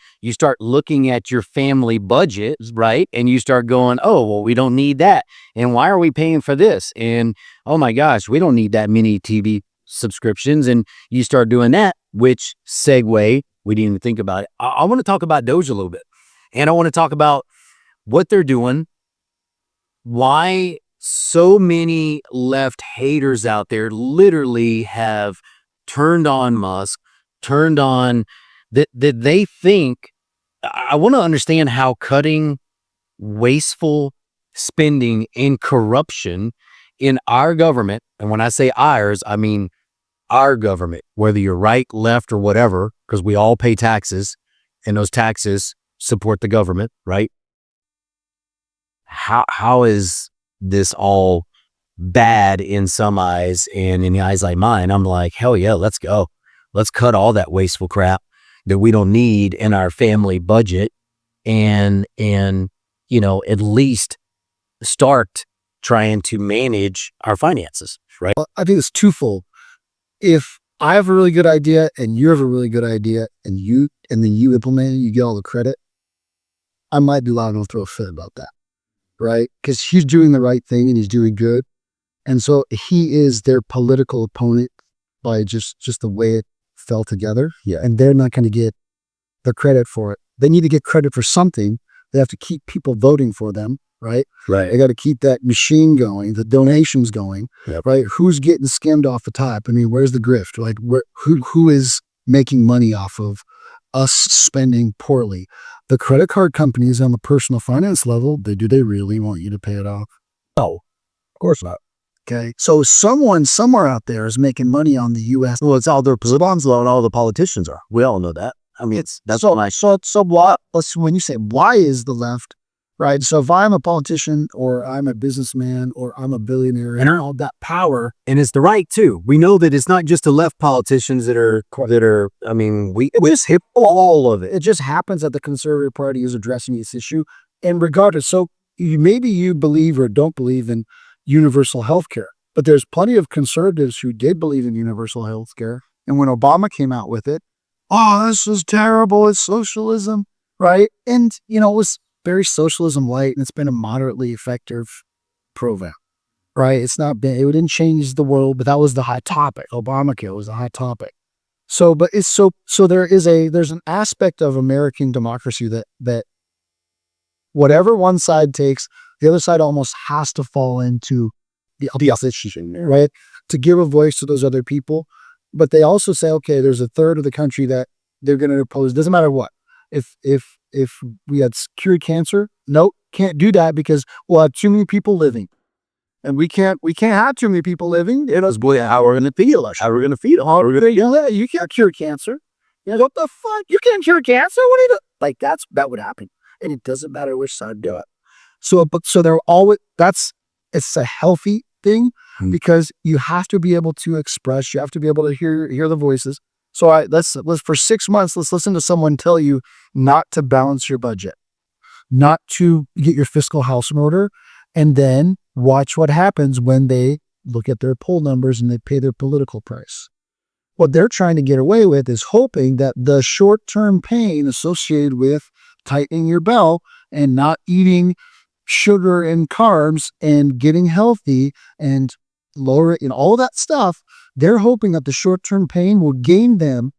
looking at your family budget, right? And you start going, oh, well, we don't need that. And why are we paying for this? And oh my gosh, we don't need that many TV subscriptions. And you start doing that, which segue, we didn't even think about it. I want to talk about Doge a little bit. And I want to talk about what they're doing, why so many left haters out there literally have turned on Musk, turned on that they think. I want to understand how cutting wasteful spending and corruption in our government, and when I say ours, I mean our government, whether you're right, left, or whatever, because we all pay taxes, and those taxes support the government, right? How is this all bad in some eyes, and in the eyes like mine, I'm like, hell yeah, let's go. Let's cut all that wasteful crap that we don't need in our family budget, and at least start trying to manage our finances, right? Well, I think it's twofold. If I have a really good idea and you have a really good idea and then you implement it, you get all the credit, I might be allowed to throw a fit about that, right? Because he's doing the right thing and he's doing good. And so he is their political opponent by just the way it fell together. Yeah. And they're not going to get the credit for it. They need to get credit for something. They have to keep people voting for them, right? Right. They got to keep that machine going, the donations going, Yep. right? Who's getting skimmed off the top? I mean, where's the grift? Like, who is making money off of us spending poorly? The credit card companies on the personal finance level, do they really want you to pay it off? No, of course not. Okay. So someone somewhere out there is making money on the U.S. Well, it's all their bonds and all the politicians are. We all know that. I mean, So why, when you say why is the left, right? So if I'm a politician or I'm a businessman or I'm a billionaire and all that power, and it's the right too. We know that it's not just the left politicians that are. I mean, we just hit all of it. it just happens that the Conservative Party is addressing this issue. And regardless, so maybe you believe or don't believe in universal health care, but there's plenty of conservatives who did believe in universal health care. And when Obama came out with it, oh, this is terrible. It's socialism, right? And, it was very socialism light, and it's been a moderately effective program, right? It didn't change the world, but that was the hot topic. Obamacare was the hot topic. So, but it's so there's an aspect of American democracy that whatever one side takes, the other side almost has to fall into the opposition, right? To give a voice to those other people. But they also say, okay, there's a third of the country that they're going to oppose. Doesn't matter what. If we had cured cancer, nope, can't do that because we'll have too many people living. And we can't have too many people living. How we're going to feed us? How we're going to feed them? You can't cure cancer. What the fuck? You can't cure cancer? What are you doing? Like that would happen. And it doesn't matter which side do it. So they're always, it's a healthy thing Hmm. because you have to be able to express, you have to be able to hear the voices. So let's for 6 months, let's listen to someone tell you not to balance your budget, not to get your fiscal house in order, and then watch what happens when they look at their poll numbers and they pay their political price. What they're trying to get away with is hoping that the short-term pain associated with tightening your belt and not eating sugar and carbs and getting healthy and lowering all that stuff, they're hoping that the short-term pain will gain them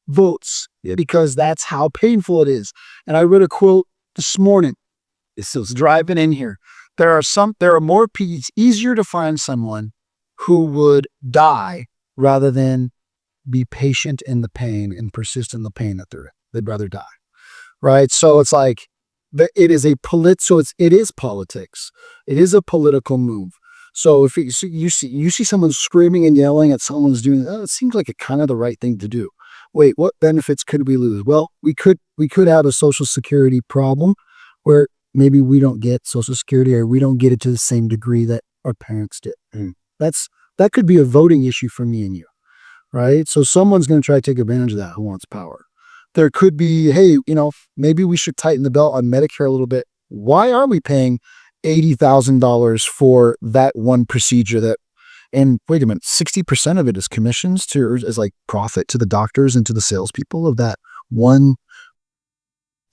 votes because that's how painful it is. And I read a quote this morning. It was driving in here. It's easier to find someone who would die rather than be patient in the pain and persist in the pain that they'd rather die. Right. So it's like, it is politics. It is a political move. So if you see someone screaming and yelling at someone's doing, it seems like kind of the right thing to do. Wait, what benefits could we lose? Well, we could have a Social Security problem where maybe we don't get Social Security or we don't get it to the same degree that our parents did. That could be a voting issue for me and you. Right? So someone's going to try to take advantage of that who wants power. There could be, hey, maybe we should tighten the belt on Medicare a little bit. Why are we paying $80,000 for that one procedure and wait a minute, 60% of it is commissions is like profit to the doctors and to the salespeople of that one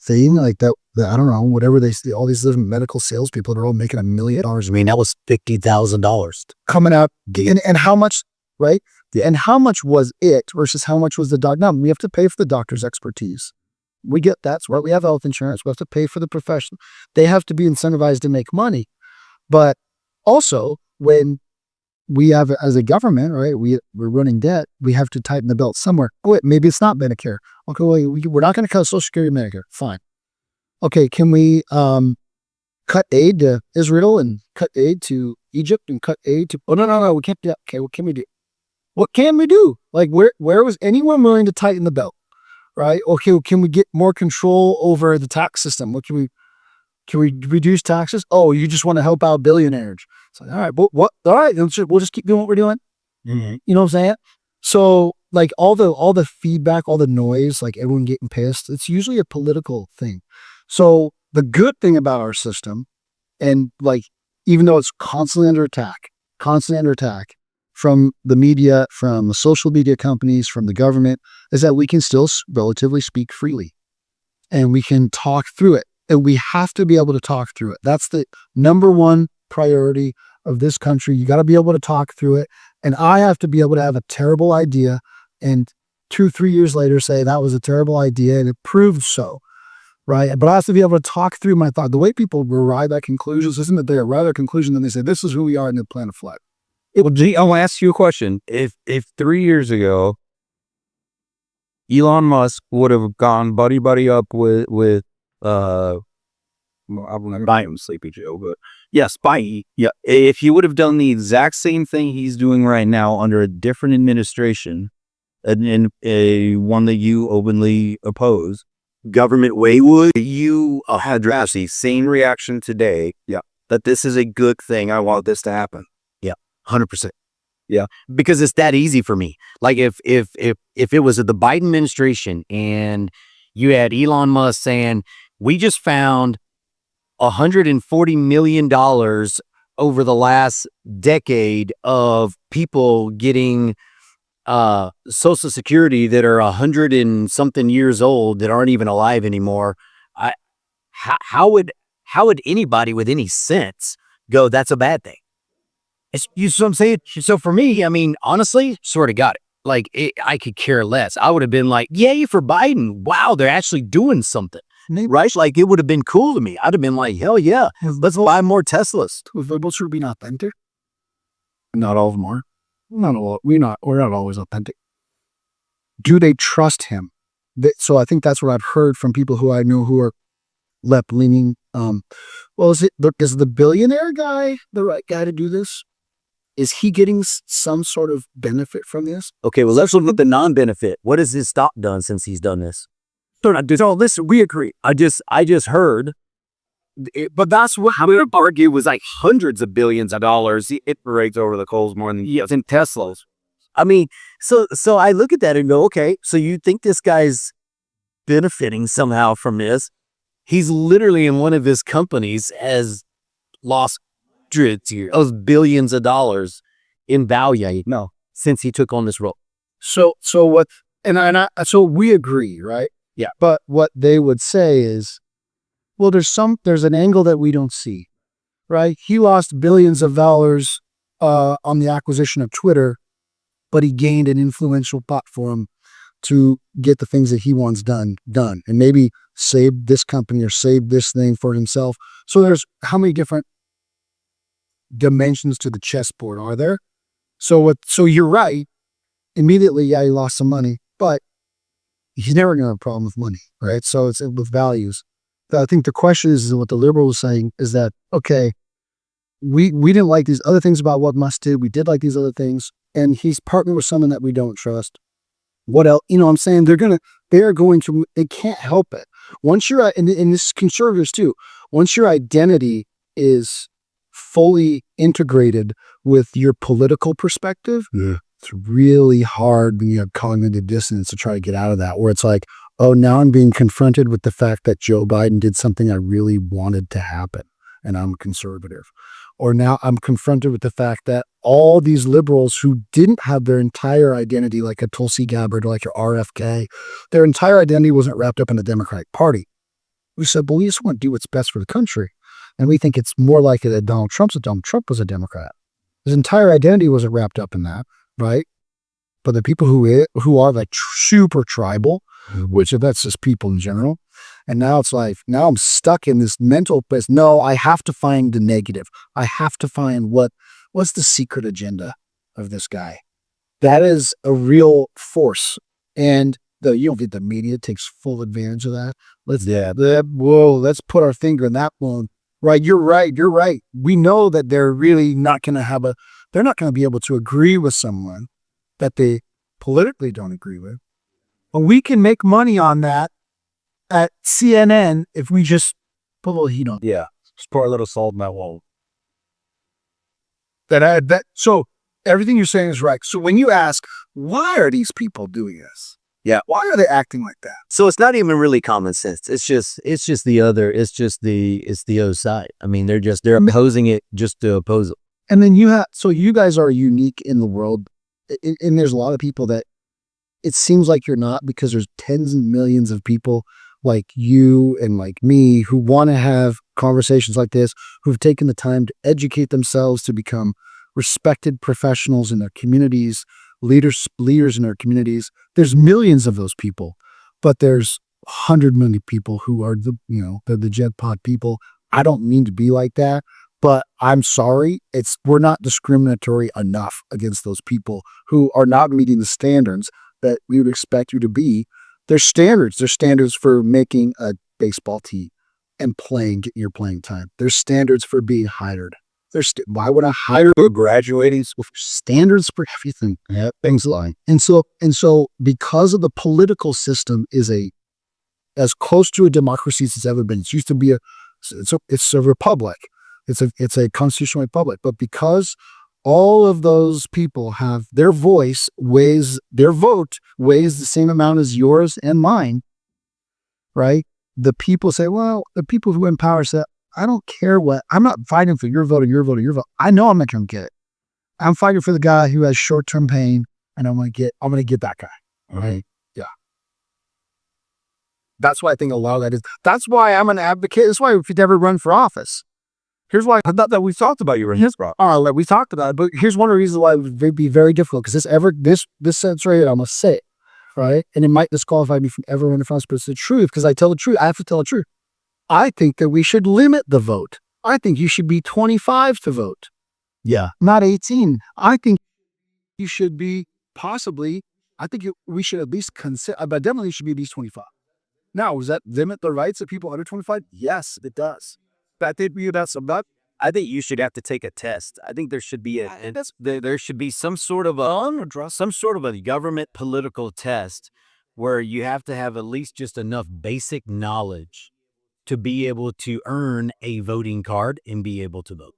thing like that I don't know, whatever they see, all these different medical salespeople that are all making $1 million. I mean, that was $50,000 coming out. And how much, right? And how much was it versus how much was the doc? Now, we have to pay for the doctor's expertise. We get that's why we have health insurance. We have to pay for the profession. They have to be incentivized to make money. But also, when we have, as a government, right, we're running debt, we have to tighten the belt somewhere. Oh, wait, maybe it's not Medicare. Okay, well, we're not going to cut Social Security and Medicare. Fine. Okay, can we cut aid to Israel and cut aid to Egypt and cut aid to... Oh, no, we can't do that. Okay, what can we do? What can we do? Like, where was anyone willing to tighten the belt? Right? Okay, well, can we get more control over the tax system? What can we reduce taxes? Oh, you just want to help out billionaires. It's like, all right, but what? All right, we'll just keep doing what we're doing. Mm-hmm. You know what I'm saying? So, like, all the feedback, all the noise, like everyone getting pissed, it's usually a political thing. So the good thing about our system, and like, even though it's constantly under attack from the media, from the social media companies, from the government, is that we can still relatively speak freely and we can talk through it. And we have to be able to talk through it. That's the number one priority of this country. You got to be able to talk through it. And I have to be able to have a terrible idea and 2-3 years later say that was a terrible idea and it proved so. Right. But I have to be able to talk through my thought. The way people arrive at conclusions isn't that they arrive at a conclusion and they say, this is who we are in the planet flat. Well, G, I'll ask you a question. If 3 years ago, Elon Musk would have gone buddy up with well, I'm not buying him Sleepy Joe, but yes, yeah. If he would have done the exact same thing he's doing right now under a different administration, and a one that you openly oppose, government way, would you have the same reaction today? Yeah, that this is a good thing. I want this to happen. 100%. Yeah, because it's that easy for me. Like if it was the Biden administration and you had Elon Musk saying, we just found $140 million over the last decade of people getting Social Security that are 100 and something years old that aren't even alive anymore. How would anybody with any sense go, that's a bad thing? You see what I'm saying? So for me, I mean, honestly, sort of got it. Like, I could care less. I would have been like, yay for Biden. Wow, they're actually doing something. Right? Like, it would have been cool to me. I'd have been like, hell yeah, let's buy more Teslas. We're sure being authentic. Not all of them are. We're not always authentic. Do they trust him? So I think that's what I've heard from people who I know who are left-leaning. Well, is the billionaire guy the right guy to do this? Is he getting some sort of benefit from this? Okay, well, let's look at the non-benefit. What has his stock done since he's done this? So listen, we agree. I just heard but that's what I would argue was like hundreds of billions of dollars. It rates over the coals more than in Teslas. I mean, so I look at that and go, okay, so you think this guy's benefiting somehow from this? He's literally in one of his companies has lost hundreds of billions of dollars in value since he took on this role. So what? So we agree, right? Yeah. But what they would say is, well, there's an angle that we don't see, right? He lost billions of dollars on the acquisition of Twitter, but he gained an influential platform to get the things that he wants done, and maybe save this company or save this thing for himself. So there's how many different dimensions to the chessboard are there? So you're right. Immediately, yeah, he lost some money, but he's never going to have a problem with money, right? So it's with values. I think the question is what the liberal was saying is that, okay, we didn't like these other things about what Musk did. We did like these other things. And he's partnered with someone that we don't trust. What else? You know what I'm saying? They can't help it. Once you're, and this is conservatives too, once your identity is fully integrated with your political perspective, it's really hard when you have cognitive dissonance to try to get out of that, where it's like, oh, now I'm being confronted with the fact that Joe Biden did something I really wanted to happen, and I'm conservative. Or now I'm confronted with the fact that all these liberals who didn't have their entire identity, like a Tulsi Gabbard or like your RFK, their entire identity wasn't wrapped up in the Democratic Party. We said, well, we just want to do what's best for the country. And we think it's more likely that Donald Trump was a Democrat. His entire identity wasn't wrapped up in that, right? But the people who are like super tribal, which that's just people in general. And now it's like, now I'm stuck in this mental place. No, I have to find the negative. I have to find what's the secret agenda of this guy. That is a real force. And the media takes full advantage of that. Let's put our finger in that one. Right. You're right. We know that they're really not going to they're not going to be able to agree with someone that they politically don't agree with. But we can make money on that at CNN if we just put a little heat on. Yeah. Just pour a little salt in that wall. So everything you're saying is right. So when you ask, why are these people doing this? Yeah. Why are they acting like that? So it's not even really common sense. It's just the other side. I mean, they're opposing it just to oppose it. And then you guys are unique in the world. And there's a lot of people that it seems like you're not, because there's tens and millions of people like you and like me who want to have conversations like this, who've taken the time to educate themselves to become respected professionals in their communities, leaders in their communities. There's millions of those people, but there's 100 million people who are they're the jet pod people. I don't mean to be like that, but I'm sorry. We're not discriminatory enough against those people who are not meeting the standards that we would expect you to be. There's standards. There's standards for making a baseball team and getting your playing time. There's standards for being hired. Why would I hire a graduating school? Standards for everything. Yeah, things like. And so because of the political system is as close to a democracy as it's ever been. It used to be it's a republic. It's a constitutional republic. But because all of those people have their vote weighs the same amount as yours and mine, right? The people say, well, the people who in power say, I don't care I'm not fighting for your vote or your vote or your vote. I know I'm not going to get it. I'm fighting for the guy who has short-term pain, and I'm going to get that guy. Right? Yeah. That's why I think a lot of that is. That's why I'm an advocate. That's why if you'd ever run for office. Here's why I thought that we talked about you running his spot. We talked about it, but here's one of the reasons why it would be very difficult, because this sentence right here, I'm going to say it, right? And it might disqualify me from ever running for office, but it's the truth, because I tell the truth. I have to tell the truth. I think that we should limit the vote. I think you should be 25 to vote. Yeah. Not 18. I think you should be we should at least consider, but definitely should be at least 25. Now, does that limit the rights of people under 25? Yes, it does. That did you that's about. I think you should have to take a test. I think there should be there should be some sort of a government political test where you have to have at least just enough basic knowledge to be able to earn a voting card and be able to vote.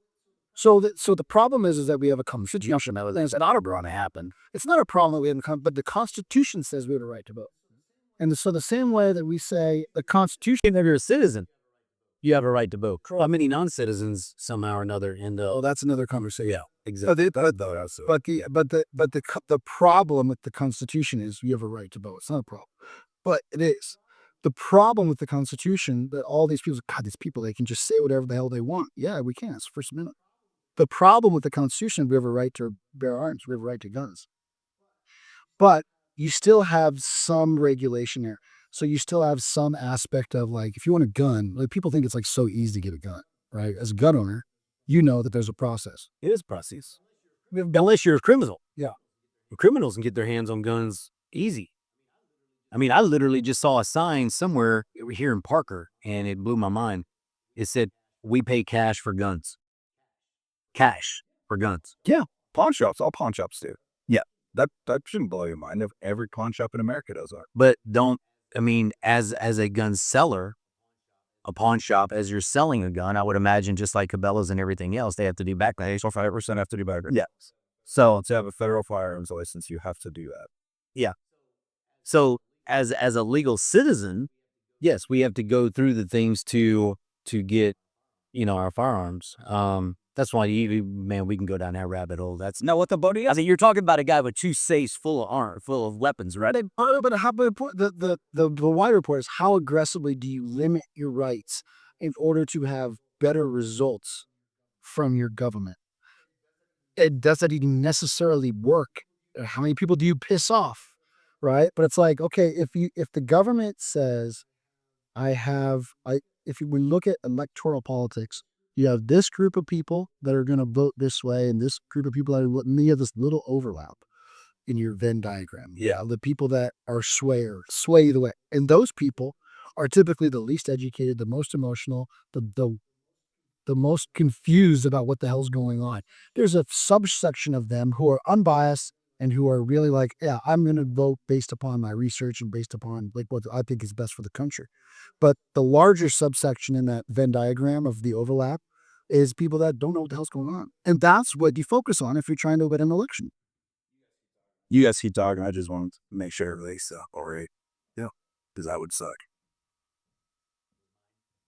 So the problem is that we have a constitution that is not going to happen. It's not a problem that we have, but the Constitution says we have a right to vote. And so the same way that we say the Constitution, If you're a citizen, you have a right to vote. How many non-citizens somehow or another end up? oh, that's another conversation. Yeah, exactly. But the problem with the Constitution is you have a right to vote. It's not a problem, but it is. The problem with the Constitution that all these people, God, these people, they can just say whatever the hell they want. Yeah, we can. It's the First Amendment. The problem with the Constitution, we have a right to bear arms. We have a right to guns. But you still have some regulation there. So you still have some aspect of like, if you want a gun, like people think it's like so easy to get a gun, right? As a gun owner, you know that there's a process. It is a process. Unless you're a criminal. Yeah. Criminals can get their hands on guns easy. I mean, I literally just saw a sign somewhere here in Parker, and it blew my mind. It said, "We pay cash for guns." Cash for guns. Pawn shops, all pawn shops do. Yeah, that shouldn't blow your mind if every pawn shop in America does that. But as a gun seller, a pawn shop, as you're selling a gun, I would imagine just like Cabela's and everything else, they have to do background. So 5% have to do background. Yeah. So to have a federal firearms license, you have to do that. Yeah. So as a legal citizen, yes, we have to go through the things to get, our firearms. That's why we can go down that rabbit hole. That's not what the buddy is. I mean, you're talking about a guy with 2 safes full of weapons, right? But the wider point is how aggressively do you limit your rights in order to have better results from your government? It doesn't even necessarily work. How many people do you piss off, right? But it's like, okay, if the government says, if we look at electoral politics, you have this group of people that are going to vote this way, and this group of people that are, and you have this little overlap in your Venn diagram. Yeah, the people that are sway the way, and those people are typically the least educated, the most emotional, the most confused about what the hell's going on. There's a subsection of them who are unbiased and who are really like, yeah, I'm going to vote based upon my research and based upon like what I think is best for the country. But the larger subsection in that Venn diagram of the overlap is people that don't know what the hell's going on. And that's what you focus on if you're trying to win an election. You guys keep talking. I just want to make sure everything's all right. Yeah, because that would suck.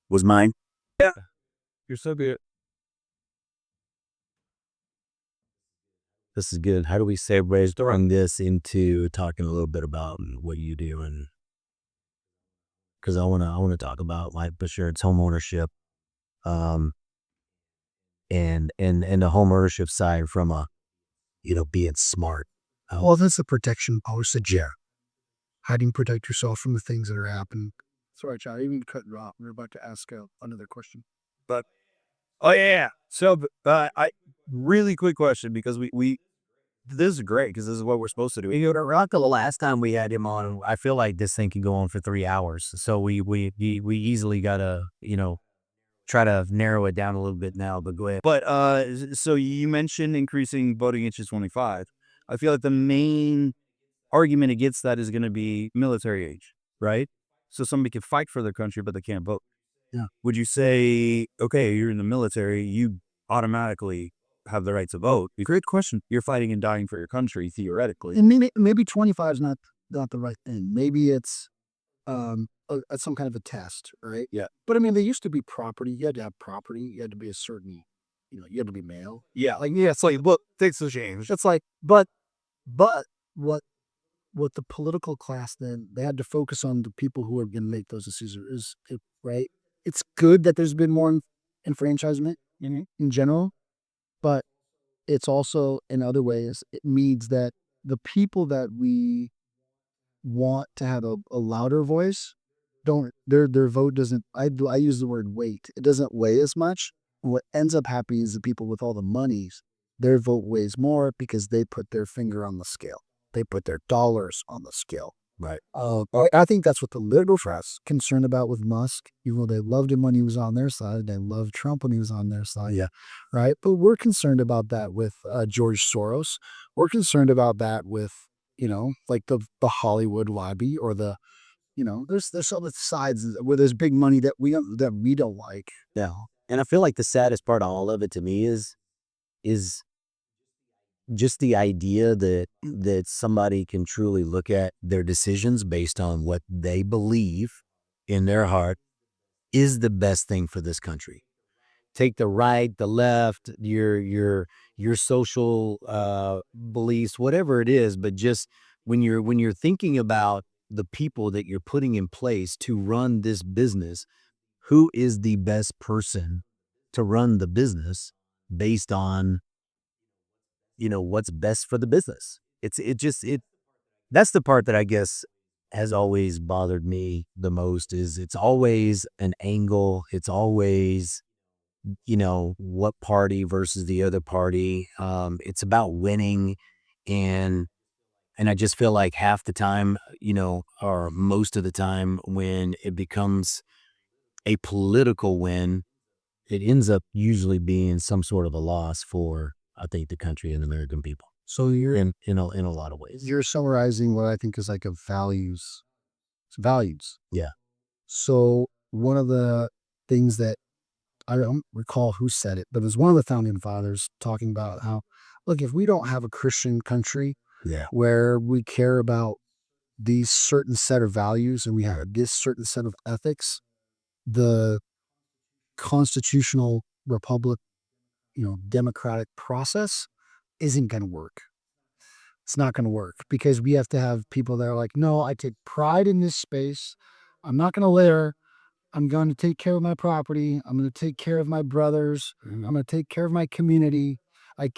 Was mine? Yeah. You're so good. This is good. How do we segue from this into talking a little bit about what you do? And because I want to talk about life insurance, home ownership, and the home ownership side from a, being smart. Well, that's the protection policy. Yeah. How do you protect yourself from the things that are happening? Sorry, Chad, I even cut you off. We're about to ask another question. But oh yeah. So I really quick question, because we this is great because this is what we're supposed to do. The last time we had him on, I feel like this thing can go on for 3 hours. So we easily gotta, try to narrow it down a little bit now, but go ahead. But so you mentioned increasing voting age to 25. I feel like the main argument against that is going to be military age, right? So somebody can fight for their country, but they can't vote. Yeah. Would you say, okay, you're in the military, you automatically have the right to vote? Great question. You're fighting and dying for your country, theoretically. And maybe 25 is not the right thing. Maybe it's some kind of a test, right? Yeah. But I mean, there used to be property. You had to have property. You had to be a certain, you had to be male. Yeah. Like, yeah, it's like, look, things have changed. It's like, but what the political class then, they had to focus on the people who are going to make those decisions, right? It's good that there's been more enfranchisement in general, but it's also in other ways, it means that the people that we want to have a louder voice their vote doesn't, I use the word weight. It doesn't weigh as much. What ends up happening is the people with all the monies, their vote weighs more because they put their finger on the scale. They put their dollars on the scale. Right. I think that's what the liberal press concerned about with Musk. Even though they loved him when he was on their side, they loved Trump when he was on their side. Yeah. Right. But we're concerned about that with George Soros. We're concerned about that with, like the Hollywood lobby or the there's some of the sides where there's big money that we don't like. Yeah. And I feel like the saddest part of all of it to me is just the idea that somebody can truly look at their decisions based on what they believe in their heart is the best thing for this country. Take the right, the left, your social beliefs, whatever it is, but just when you're thinking about the people that you're putting in place to run this business, who is the best person to run the business based on what's best for the business. It that's the part that I guess has always bothered me the most. Is it's always an angle. It's always what party versus the other party. It's about winning, and I just feel like half the time, or most of the time, when it becomes a political win, it ends up usually being some sort of a loss for, I think, the country and the American people. So you're In a lot of ways. you're summarizing what I think is like a values. It's values. Yeah. So one of the things that I don't recall who said it, but it was one of the founding fathers talking about how, look, if we don't have a Christian country Yeah. where we care about these certain set of values and we have this certain set of ethics, the constitutional republic, democratic process isn't going to work. It's not going to work because we have to have people that are like, no, I take pride in this space. I'm not going to litter. I'm going to take care of my property. I'm going to take care of my brothers. I'm going to take care of my community. I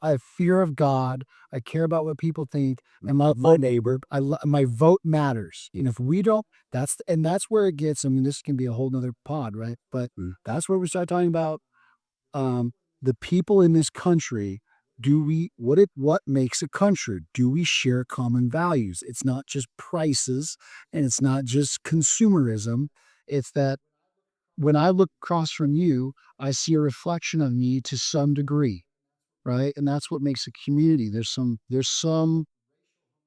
have fear of God. I care about what people think. And my neighbor, my vote matters. And if we don't, that's where it gets, I mean, this can be a whole nother pod, right? But that's where we start talking about the people in this country. What makes a country? Do we share common values? It's not just prices and it's not just consumerism. It's that when I look across from you, I see a reflection of me to some degree, right? And that's what makes a community. There's some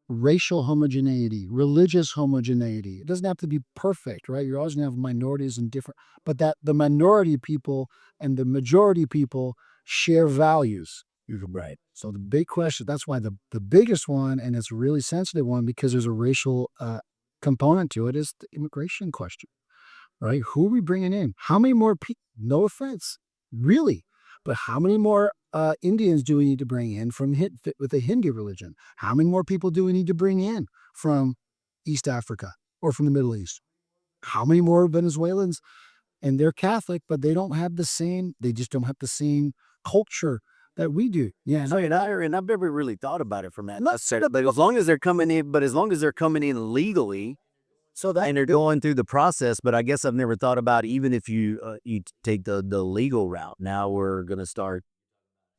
racial homogeneity, religious homogeneity. It doesn't have to be perfect, right? You're always gonna have minorities and different, but that the minority people and the majority people share values. Right. So the big question, that's why the biggest one, and it's a really sensitive one because there's a racial component to it, is the immigration question, right? Who are we bringing in? How many more people, no offense, really, but how many more Indians do we need to bring in with the Hindu religion? How many more people do we need to bring in from East Africa or from the Middle East? How many more Venezuelans? And they're Catholic, but they just don't have the same culture that we do. Yeah. So, and I've never really thought about it from that. But as long as they're coming in legally, and they're going through the process. But I guess I've never thought about, even if you take the legal route. Now we're gonna start.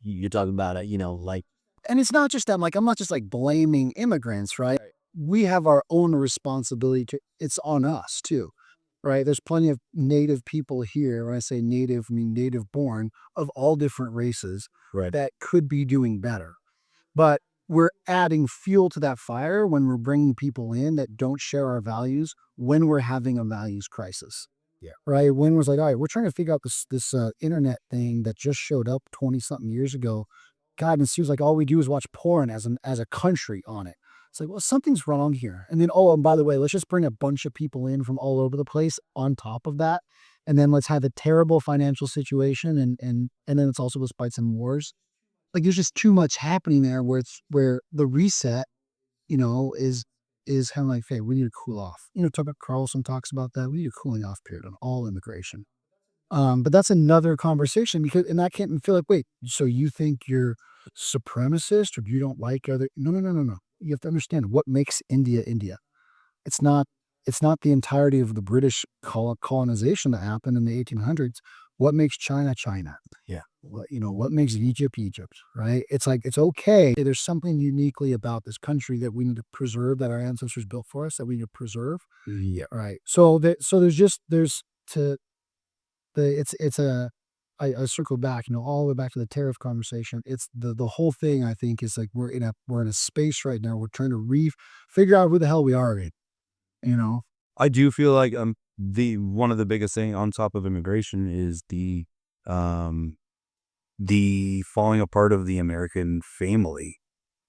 You're talking about it, like. And it's not just that, I'm not just like blaming immigrants, right? We have our own responsibility it's on us too, right? There's plenty of native people here. When I say native, I mean native born, of all different races, Right. that could be doing better. But we're adding fuel to that fire when we're bringing people in that don't share our values, when we're having a values crisis. Yeah. Right. When was like, all right, we're trying to figure out this internet thing that just showed up 20 something years ago. God, and it seems like all we do is watch porn as a country on it. It's like, well, something's wrong here. And then, and by the way, let's just bring a bunch of people in from all over the place on top of that. And then let's have a terrible financial situation. And then it's also, let's fight some wars. Like, there's just too much happening there where the reset, is kind of like, hey, we need to cool off. Tucker Carlson talks about that. We need a cooling off period on all immigration. But that's another conversation and I can't feel like, wait, so you think you're supremacist or you don't like other? No. You have to understand what makes India India. It's not the entirety of the British colonization that happened in the 1800s. What makes China China? Yeah. What makes Egypt Egypt, right? It's like, it's okay. There's something uniquely about this country that we need to preserve, that our ancestors built for us, that we need to preserve. Yeah. Right. So I circle back, all the way back to the tariff conversation. It's the whole thing, I think, is like we're in a space right now. We're trying to figure out who the hell we are in, I do feel like the one of the biggest thing on top of immigration is the falling apart of the American family.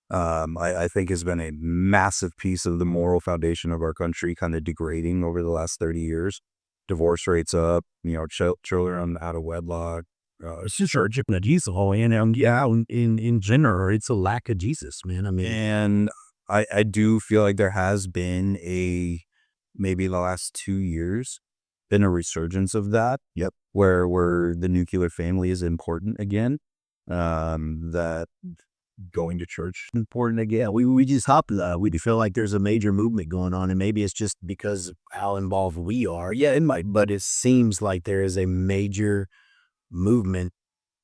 I think has been a massive piece of the moral foundation of our country kind of degrading over the last 30 years. Divorce rates up, children out of wedlock. It's just our Jesus, and yeah, in general, it's a lack of Jesus, man. I mean, And I do feel like there has been maybe the last 2 years, been a resurgence of that. Yep. Where the nuclear family is important again. That going to church is important again. we just we feel like there's a major movement going on, and maybe it's just because of how involved we are. Yeah, it might, but it seems like there is a major movement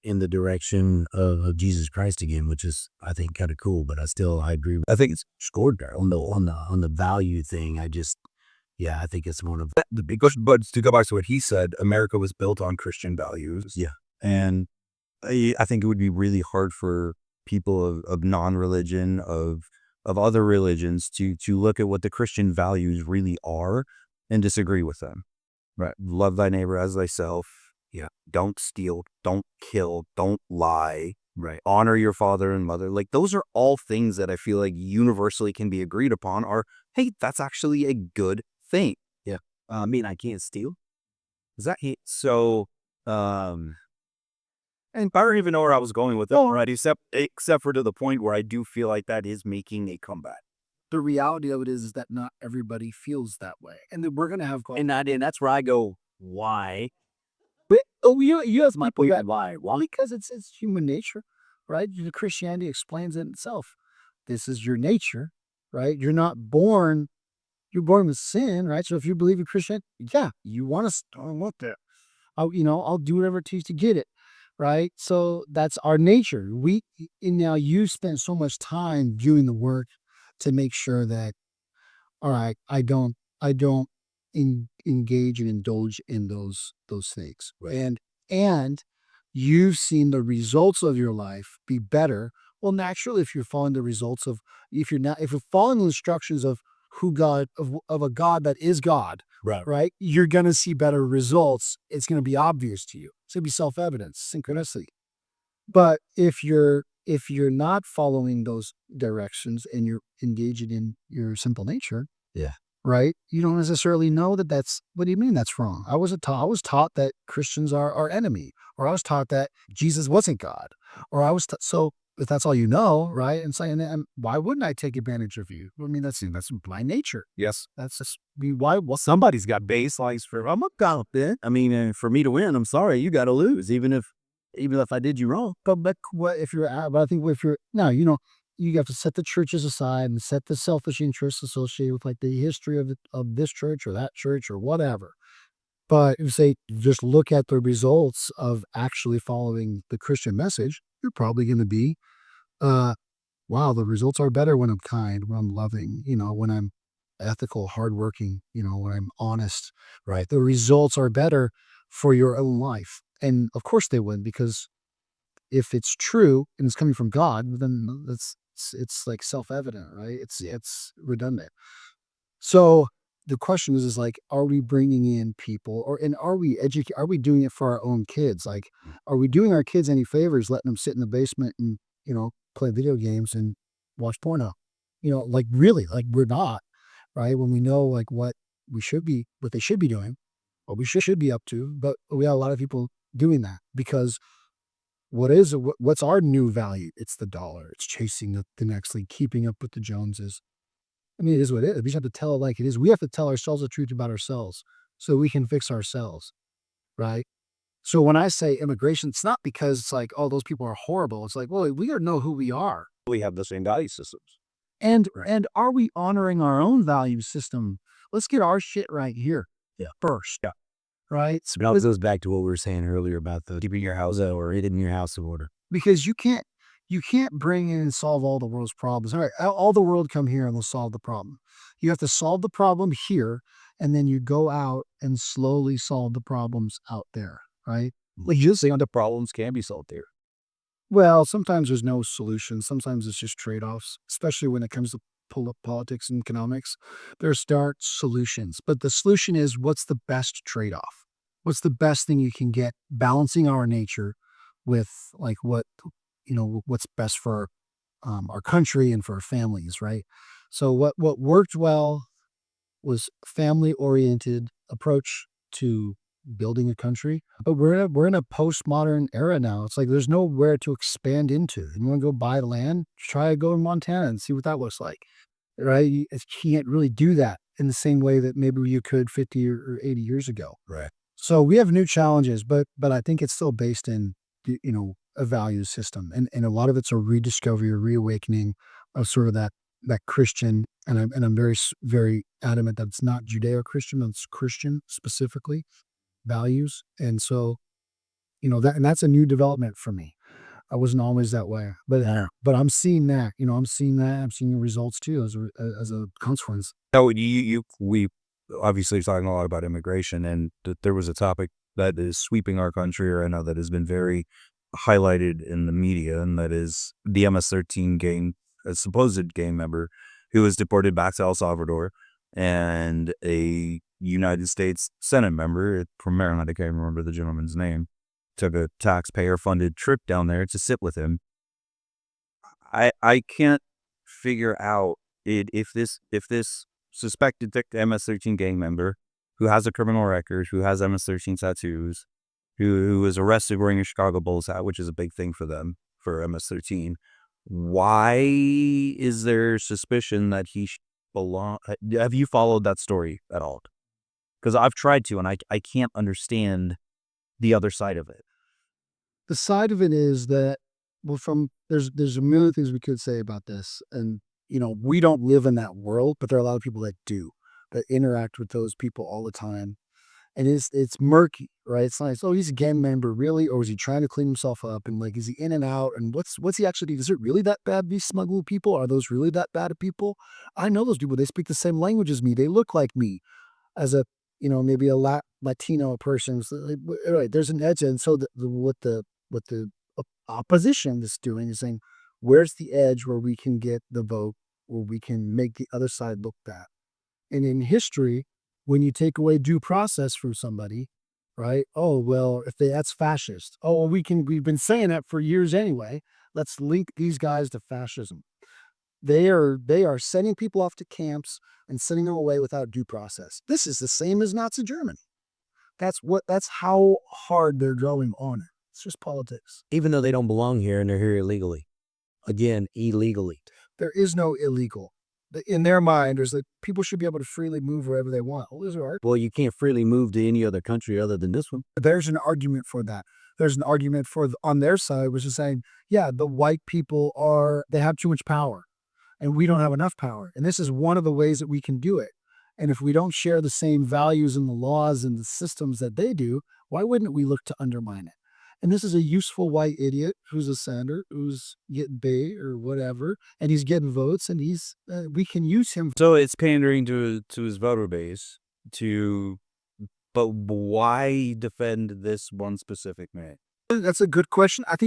in the direction of Jesus Christ again, which is, I think, kind of cool. But I agree. I think it's scored there on the value thing. I think it's one of the big question. But to go back to what he said, America was built on Christian values. Yeah. And I think it would be really hard for people of non-religion, of other religions to look at what the Christian values really are and disagree with them. Right. Love thy neighbor as thyself. Yeah. Don't steal, don't kill, don't lie. Right. Honor your father and mother. Like, those are all things that I feel like universally can be agreed upon are, hey, that's actually a good thing. Yeah. I mean, I can't steal. Is that so? And I don't even know where I was going with it, right? Except for to the point where I do feel like that is making a comeback. The reality of it is that not everybody feels that way, and that we're gonna have. And that's where I go, why? But you have people that why? Well, because it's human nature, right? Christianity explains it itself. This is your nature, right? You're born with sin, right? So if you believe in Christianity, yeah, you want to. I want that. I'll do whatever it takes to get it, right? So that's our nature. And now you spent so much time doing the work to make sure that, all right, I don't engage and indulge in those things. Right. And you've seen the results of your life be better. Well, naturally, if you're following the results of, if you're following the instructions of of a God that is God, right? You're going to see better results. It's going to be obvious to you. It's going to be self-evident, synchronicity. But if you're not following those directions and you're engaging in your simple nature, yeah, right? You don't necessarily know that that's, what do you mean that's wrong? I was taught that Christians are our enemy, or I was taught that Jesus wasn't God, or so if that's all you know, right? And saying, why wouldn't I take advantage of you? I mean, that's my nature. Yes. That's just why. Well, Somebody's got baselines for, I'm a confident. I mean, for me to win, I'm sorry, you got to lose, even if I did you wrong. but what if you're? But I think if you're now, you have to set the churches aside and set the selfish interests associated with like the history of this church or that church or whatever. But if say just look at the results of actually following the Christian message, you're probably going to be, wow, the results are better when I'm kind, when I'm loving, when I'm ethical, hardworking, when I'm honest, right? The results are better for your own life. And of course they would, because if it's true and it's coming from God, then it's like self-evident, right? It's redundant. So the question is like, are we bringing in people, and are we doing it for our own kids? Like, are we doing our kids any favors, letting them sit in the basement and, play video games and watch porno? Like really, like we're not, right? When we know like what they should be doing, what we should be up to, but we have a lot of people doing that because what's our new value? It's the dollar. It's chasing the next league, keeping up with the Joneses. I mean, it is what it is. We just have to tell it like it is. We have to tell ourselves the truth about ourselves so we can fix ourselves, right? So when I say immigration, it's not because it's like, oh, those people are horrible. It's like, well, we gotta know who we are. we have the same value systems. And are we honoring our own value system? Let's get our shit right here first. Yeah. Right? So it goes back to what we were saying earlier about the keeping your house or hitting your house in order. Because you can't bring in and solve all the world's problems. All right, all the world come here and we'll solve the problem. You have to solve the problem here, and then you go out and slowly solve the problems out there, right? Like you just saying the problems can be solved there. Well, sometimes there's no solution. Sometimes it's just trade-offs, especially when it comes to politics and economics. There start solutions, but the solution is what's the best trade-off? What's the best thing you can get balancing our nature with like what's best for our country and for our families, right? So what worked well was family-oriented approach to building a country. But we're in a postmodern era now. It's like there's nowhere to expand into. You want to go buy land? Try to go to Montana and see what that looks like, right? You can't really do that in the same way that maybe you could 50 or 80 years ago. Right. So we have new challenges, but I think it's still based in a value system, and a lot of it's a rediscovery or reawakening of sort of that Christian, and I'm very adamant that it's not Judeo-Christian, it's Christian specifically values, and so that's a new development for me. I wasn't always that way, but I'm seeing that. I'm seeing the results too as a consequence. So we obviously talking a lot about immigration, and there was a topic that is sweeping our country right now that has been very highlighted in the media, and that is the MS-13 a supposed gang member who was deported back to El Salvador, and a United States Senate member from Maryland, I can't remember the gentleman's name, took a taxpayer-funded trip down there to sit with him. I can't figure out if this suspected MS-13 gang member who has a criminal record, who has MS-13 tattoos, who was arrested wearing a Chicago Bulls hat, which is a big thing for them, for MS-13. Why is there suspicion that he belong? Have you followed that story at all? Because I've tried to, and I can't understand the other side of it. The side of it is that, well, there's a million things we could say about this, and we don't live in that world, but there are a lot of people that do, that interact with those people all the time. And it's murky, right? It's like, oh, he's a gang member, really? Or is he trying to clean himself up? And like, is he in and out? And what's he actually do? Is it really that bad, these smuggling people? Are those really that bad of people? I know those people. They speak the same language as me. They look like me as a, maybe a Latino person. So, right, there's an edge. And so what the opposition is doing is saying, where's the edge where we can get the vote, where we can make the other side look bad? And in history, when you take away due process from somebody, right? Oh, well, that's fascist. Oh, well, we've been saying that for years anyway. Let's link these guys to fascism. They are sending people off to camps and sending them away without due process. This is the same as Nazi Germany. That's how hard they're going on it. It's just politics. Even though they don't belong here and they're here illegally. Again, illegally. There is no illegal. In their mind, there's like people should be able to freely move wherever they want. Well, you can't freely move to any other country other than this one. There's an argument for that. There's an argument on their side, which is saying, yeah, the white people they have too much power and we don't have enough power. And this is one of the ways that we can do it. And if we don't share the same values and the laws and the systems that they do, why wouldn't we look to undermine it? And this is a useful white idiot who's a senator, who's getting paid or whatever, and he's getting votes, and we can use him. So it's pandering to his voter base, but why defend this one specific man? That's a good question. I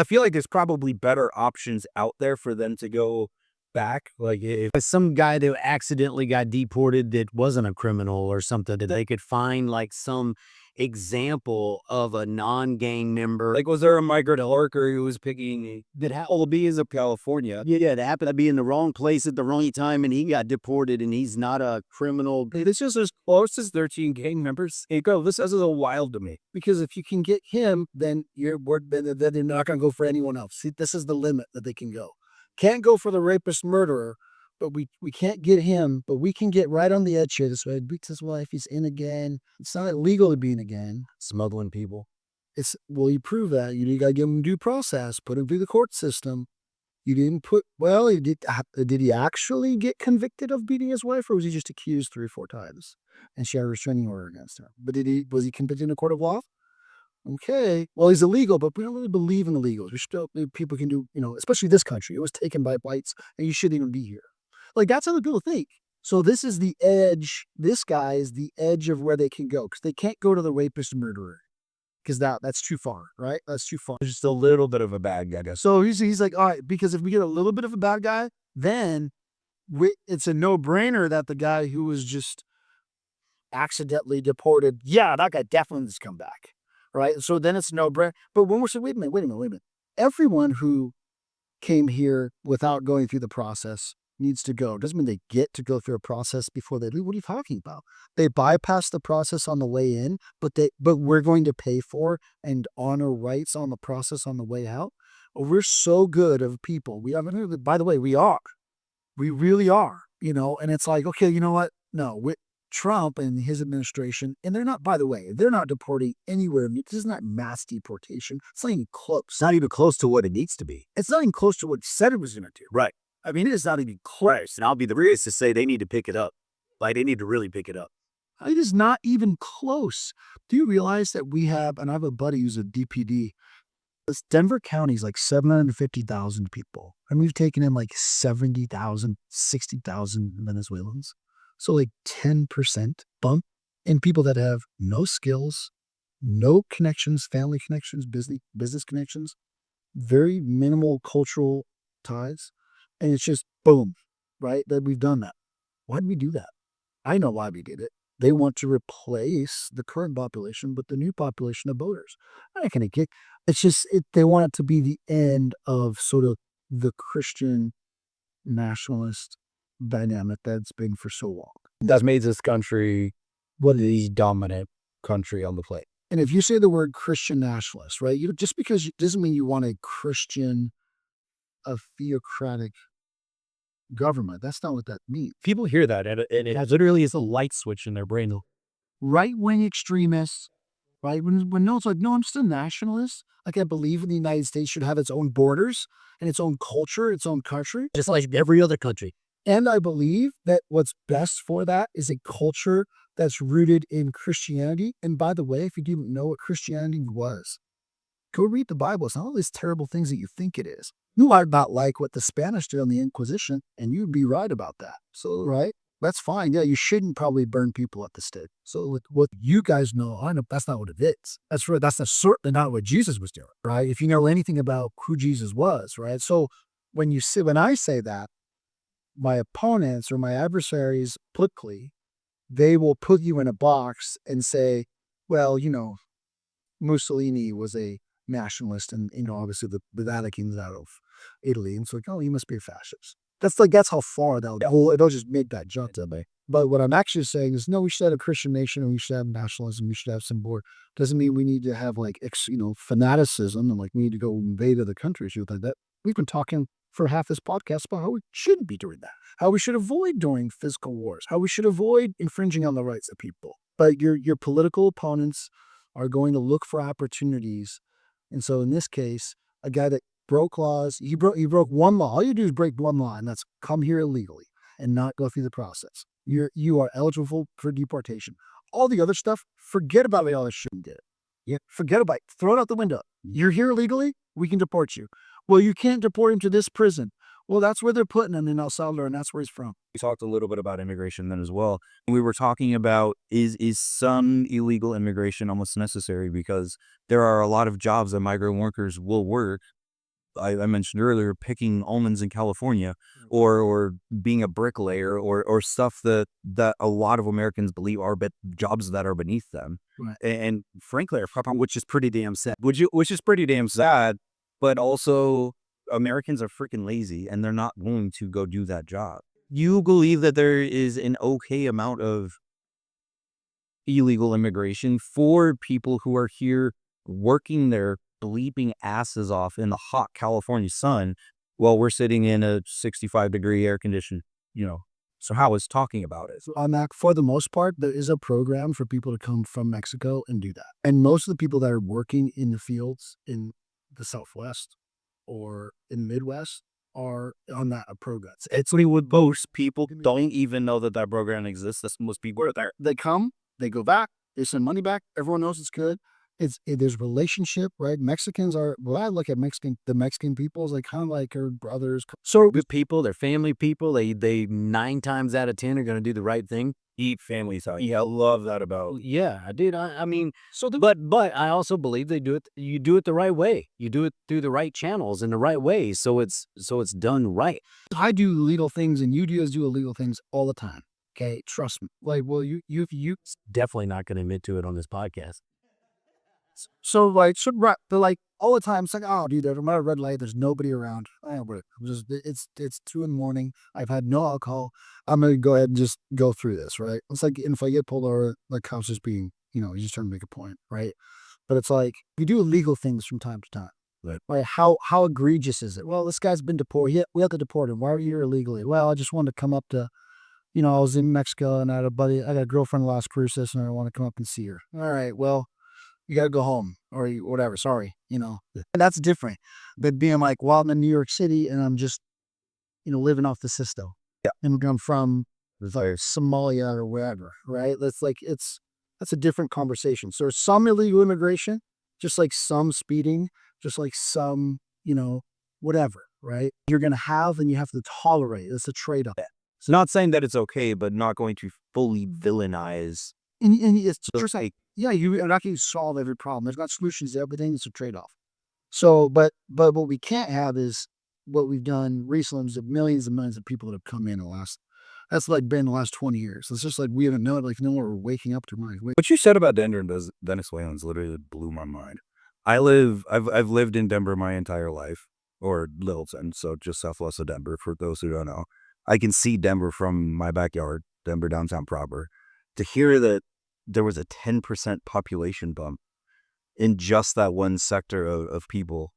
feel like there's probably better options out there for them to go back. Like if some guy that accidentally got deported that wasn't a criminal or something, that they could find like some example of a non-gang member. Like, was there a migrant worker who was picking that happened to be of California? Yeah, that happened to be in the wrong place at the wrong time, and he got deported, and he's not a criminal. This is as close as 13 gang members. This is a wild to me. Because if you can get him, then they're not going to go for anyone else. See, this is the limit that they can go. Can't go for the rapist murderer, but we can't get him, but we can get right on the edge here. This way, beats his wife. He's in again. It's not illegal to be in again. Smuggling people. You prove that. You got to give him due process. Put him through the court system. You didn't did he actually get convicted of beating his wife, or was he just accused 3 or 4 times? And she had a restraining order against him. But was he convicted in a court of law? Okay. Well, he's illegal, but we don't really believe in illegals. People can do, especially this country. It was taken by whites, and you shouldn't even be here. Like, that's how the people think. So this is the edge. This guy is the edge of where they can go, because they can't go to the rapist murderer, because that's too far, right? That's too far. Just a little bit of a bad guy, I guess. So he's like, all right, because if we get a little bit of a bad guy, then it's a no-brainer that the guy who was just accidentally deported, yeah, that guy definitely needs to come back, right? So then it's no-brainer. But when we're saying, wait a minute, everyone who came here without going through the process needs to go. Doesn't mean they get to go through a process before they leave. What are you talking about? They bypass the process on the way in, but we're going to pay for and honor rights on the process on the way out. Well, we're so good of people. By the way, we are. We really are, and it's like, okay, you know what? No, Trump and his administration, and they're not, by the way, they're not deporting anywhere. This is not mass deportation. It's not even close. It's not even close to what it needs to be. It's not even close to what it said it was going to do. Right. I mean, it is not even close. And I'll be the first to say they need to pick it up. Like, they need to really pick it up. It is not even close. Do you realize that we have, and I have a buddy who's a DPD, this Denver County is like 750,000 people. And we've taken in like 70,000, 60,000 Venezuelans. So like 10% bump in people that have no skills, no connections, family connections, business connections, very minimal cultural ties. And it's just boom, right? That we've done that. Why did we do that? I know why we did it. They want to replace the current population with the new population of voters. I'm not going to get. It's just they want it to be the end of sort of the Christian nationalist dynamic that's been for so long. That's made this country the dominant country on the plate. And if you say the word Christian nationalist, right, just because it doesn't mean you want a Christian, a theocratic government. That's not what that means. People hear that, and it literally is a light switch in their brain. Right-wing extremists, right? When no, it's like, no, I'm just a nationalist. Like, I believe in the United States should have its own borders and its own culture, its own country. Just like every other country. And I believe that what's best for that is a culture that's rooted in Christianity. And by the way, if you didn't know what Christianity was, go read the Bible. It's not all these terrible things that you think it is. You might not like what the Spanish did on the Inquisition, and you'd be right about that. So, right? That's fine. Yeah, you shouldn't probably burn people at the stake. So, what you guys know, I know that's not what it is. That's certainly not what Jesus was doing, right? If you know anything about who Jesus was, right? So, when I say that, my opponents or my adversaries politically, they will put you in a box and say, well, Mussolini was a nationalist, and obviously the Vatican's out of Italy, and it's like, oh, you must be a fascist. That's how far they'll just make that jump to me. But what I'm actually saying is, no, we should have a Christian nation, and we should have nationalism, we should have some board. Doesn't mean we need to have like fanaticism and like we need to go invade other countries like that. We've been talking for half this podcast about how we shouldn't be doing that, how we should avoid doing physical wars, how we should avoid infringing on the rights of people. But your political opponents are going to look for opportunities. And so in this case, a guy that broke laws, he broke one law. All you do is break one law, and that's come here illegally and not go through the process. You are eligible for deportation. All the other stuff, forget about all this shit you did. Yeah, forget about it. Throw it out the window. You're here illegally, we can deport you. Well, you can't deport him to this prison. Well, that's where they're putting him in El Salvador, and that's where he's from. We talked a little bit about immigration then as well. We were talking about is some illegal immigration almost necessary, because there are a lot of jobs that migrant workers will work. I mentioned earlier, picking almonds in California, or being a bricklayer, or stuff that a lot of Americans believe are jobs that are beneath them. Right. And frankly, which is pretty damn sad. Which is pretty damn sad, but also Americans are freaking lazy and they're not going to go do that job. You believe that there is an okay amount of illegal immigration for people who are here working their bleeping asses off in the hot California sun while we're sitting in a 65-degree air conditioned, So how is talking about it? On that, for the most part, there is a program for people to come from Mexico and do that. And most of the people that are working in the fields in the Southwest or in the Midwest are on that program. It's with most people don't even know that program exists. That's most people are there. They come, they go back, they send money back. Everyone knows it's good. There's relationship, right? Mexicans are, when I look at the Mexican people, it's like kind of like our brothers. So good people, they're family people. They 9 times out of 10 are going to do the right thing. eat family style. Yeah, I love that about. Yeah, dude. I mean, but I also believe they do it. You do it the right way. You do it through the right channels in the right way. So it's done right. I do illegal things and you guys do illegal things all the time. Okay, trust me. Like, well, you. Definitely not going to admit to it on this podcast. So like, they're like all the time. It's like, oh, dude, I'm at a red light. There's nobody around. It's 2 a.m. I've had no alcohol. I'm gonna go ahead and just go through this, right? It's like, if I get pulled over, like, cops just being, he's just trying to make a point, right? But it's like, we do illegal things from time to time. Right. How egregious is it? Well, this guy's been deported. We have to deport him. Why are you here illegally? Well, I just wanted to come up to, I was in Mexico and I got a girlfriend Las Cruces and I want to come up and see her. All right, well, you got to go home or whatever. Sorry. And that's different. But being like, well, I'm in New York City and I'm just, living off the Sisto. Yeah. And I'm from like Somalia or wherever, right? That's a different conversation. So there's some illegal immigration, just like some speeding, just like some, whatever, right? You're going to have and you have to tolerate. It's a trade-off. It's not saying that it's okay, but not going to fully villainize. And it's just like, yeah, you're not going to solve every problem. There's not solutions to everything. It's a trade-off. So, but what we can't have is what we've done recently is millions and millions of people that have come in that's like been the last 20 years. It's just like, we haven't known, like, no more we're waking up to mind. What you said about Denver and Venezuelans literally blew my mind. I've lived in Denver my entire life, or Littleton, so just southwest of Denver, for those who don't know. I can see Denver from my backyard, Denver downtown proper. To hear that there was a 10% population bump in just that one sector of people,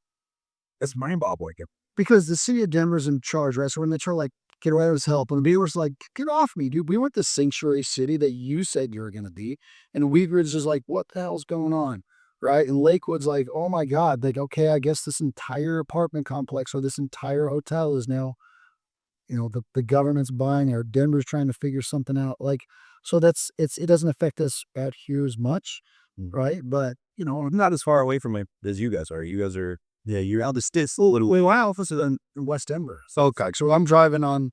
it's mind-boggling. Because the city of Denver's in charge, right? So when they try to, like, get away with help, and Beaver's like, get off me, dude. We weren't the sanctuary city that you said you were going to be. And Weaver's is like, what the hell's going on? Right? And Lakewood's like, oh my God, like, okay, I guess this entire apartment complex or this entire hotel is now, the government's buying, or Denver's trying to figure something out. Like, so it doesn't affect us out here as much, right? But, I'm not as far away from it as you guys are. You guys are, yeah, you're out the sticks a little. Wait, my office is in West Denver. So, okay, so I'm driving on,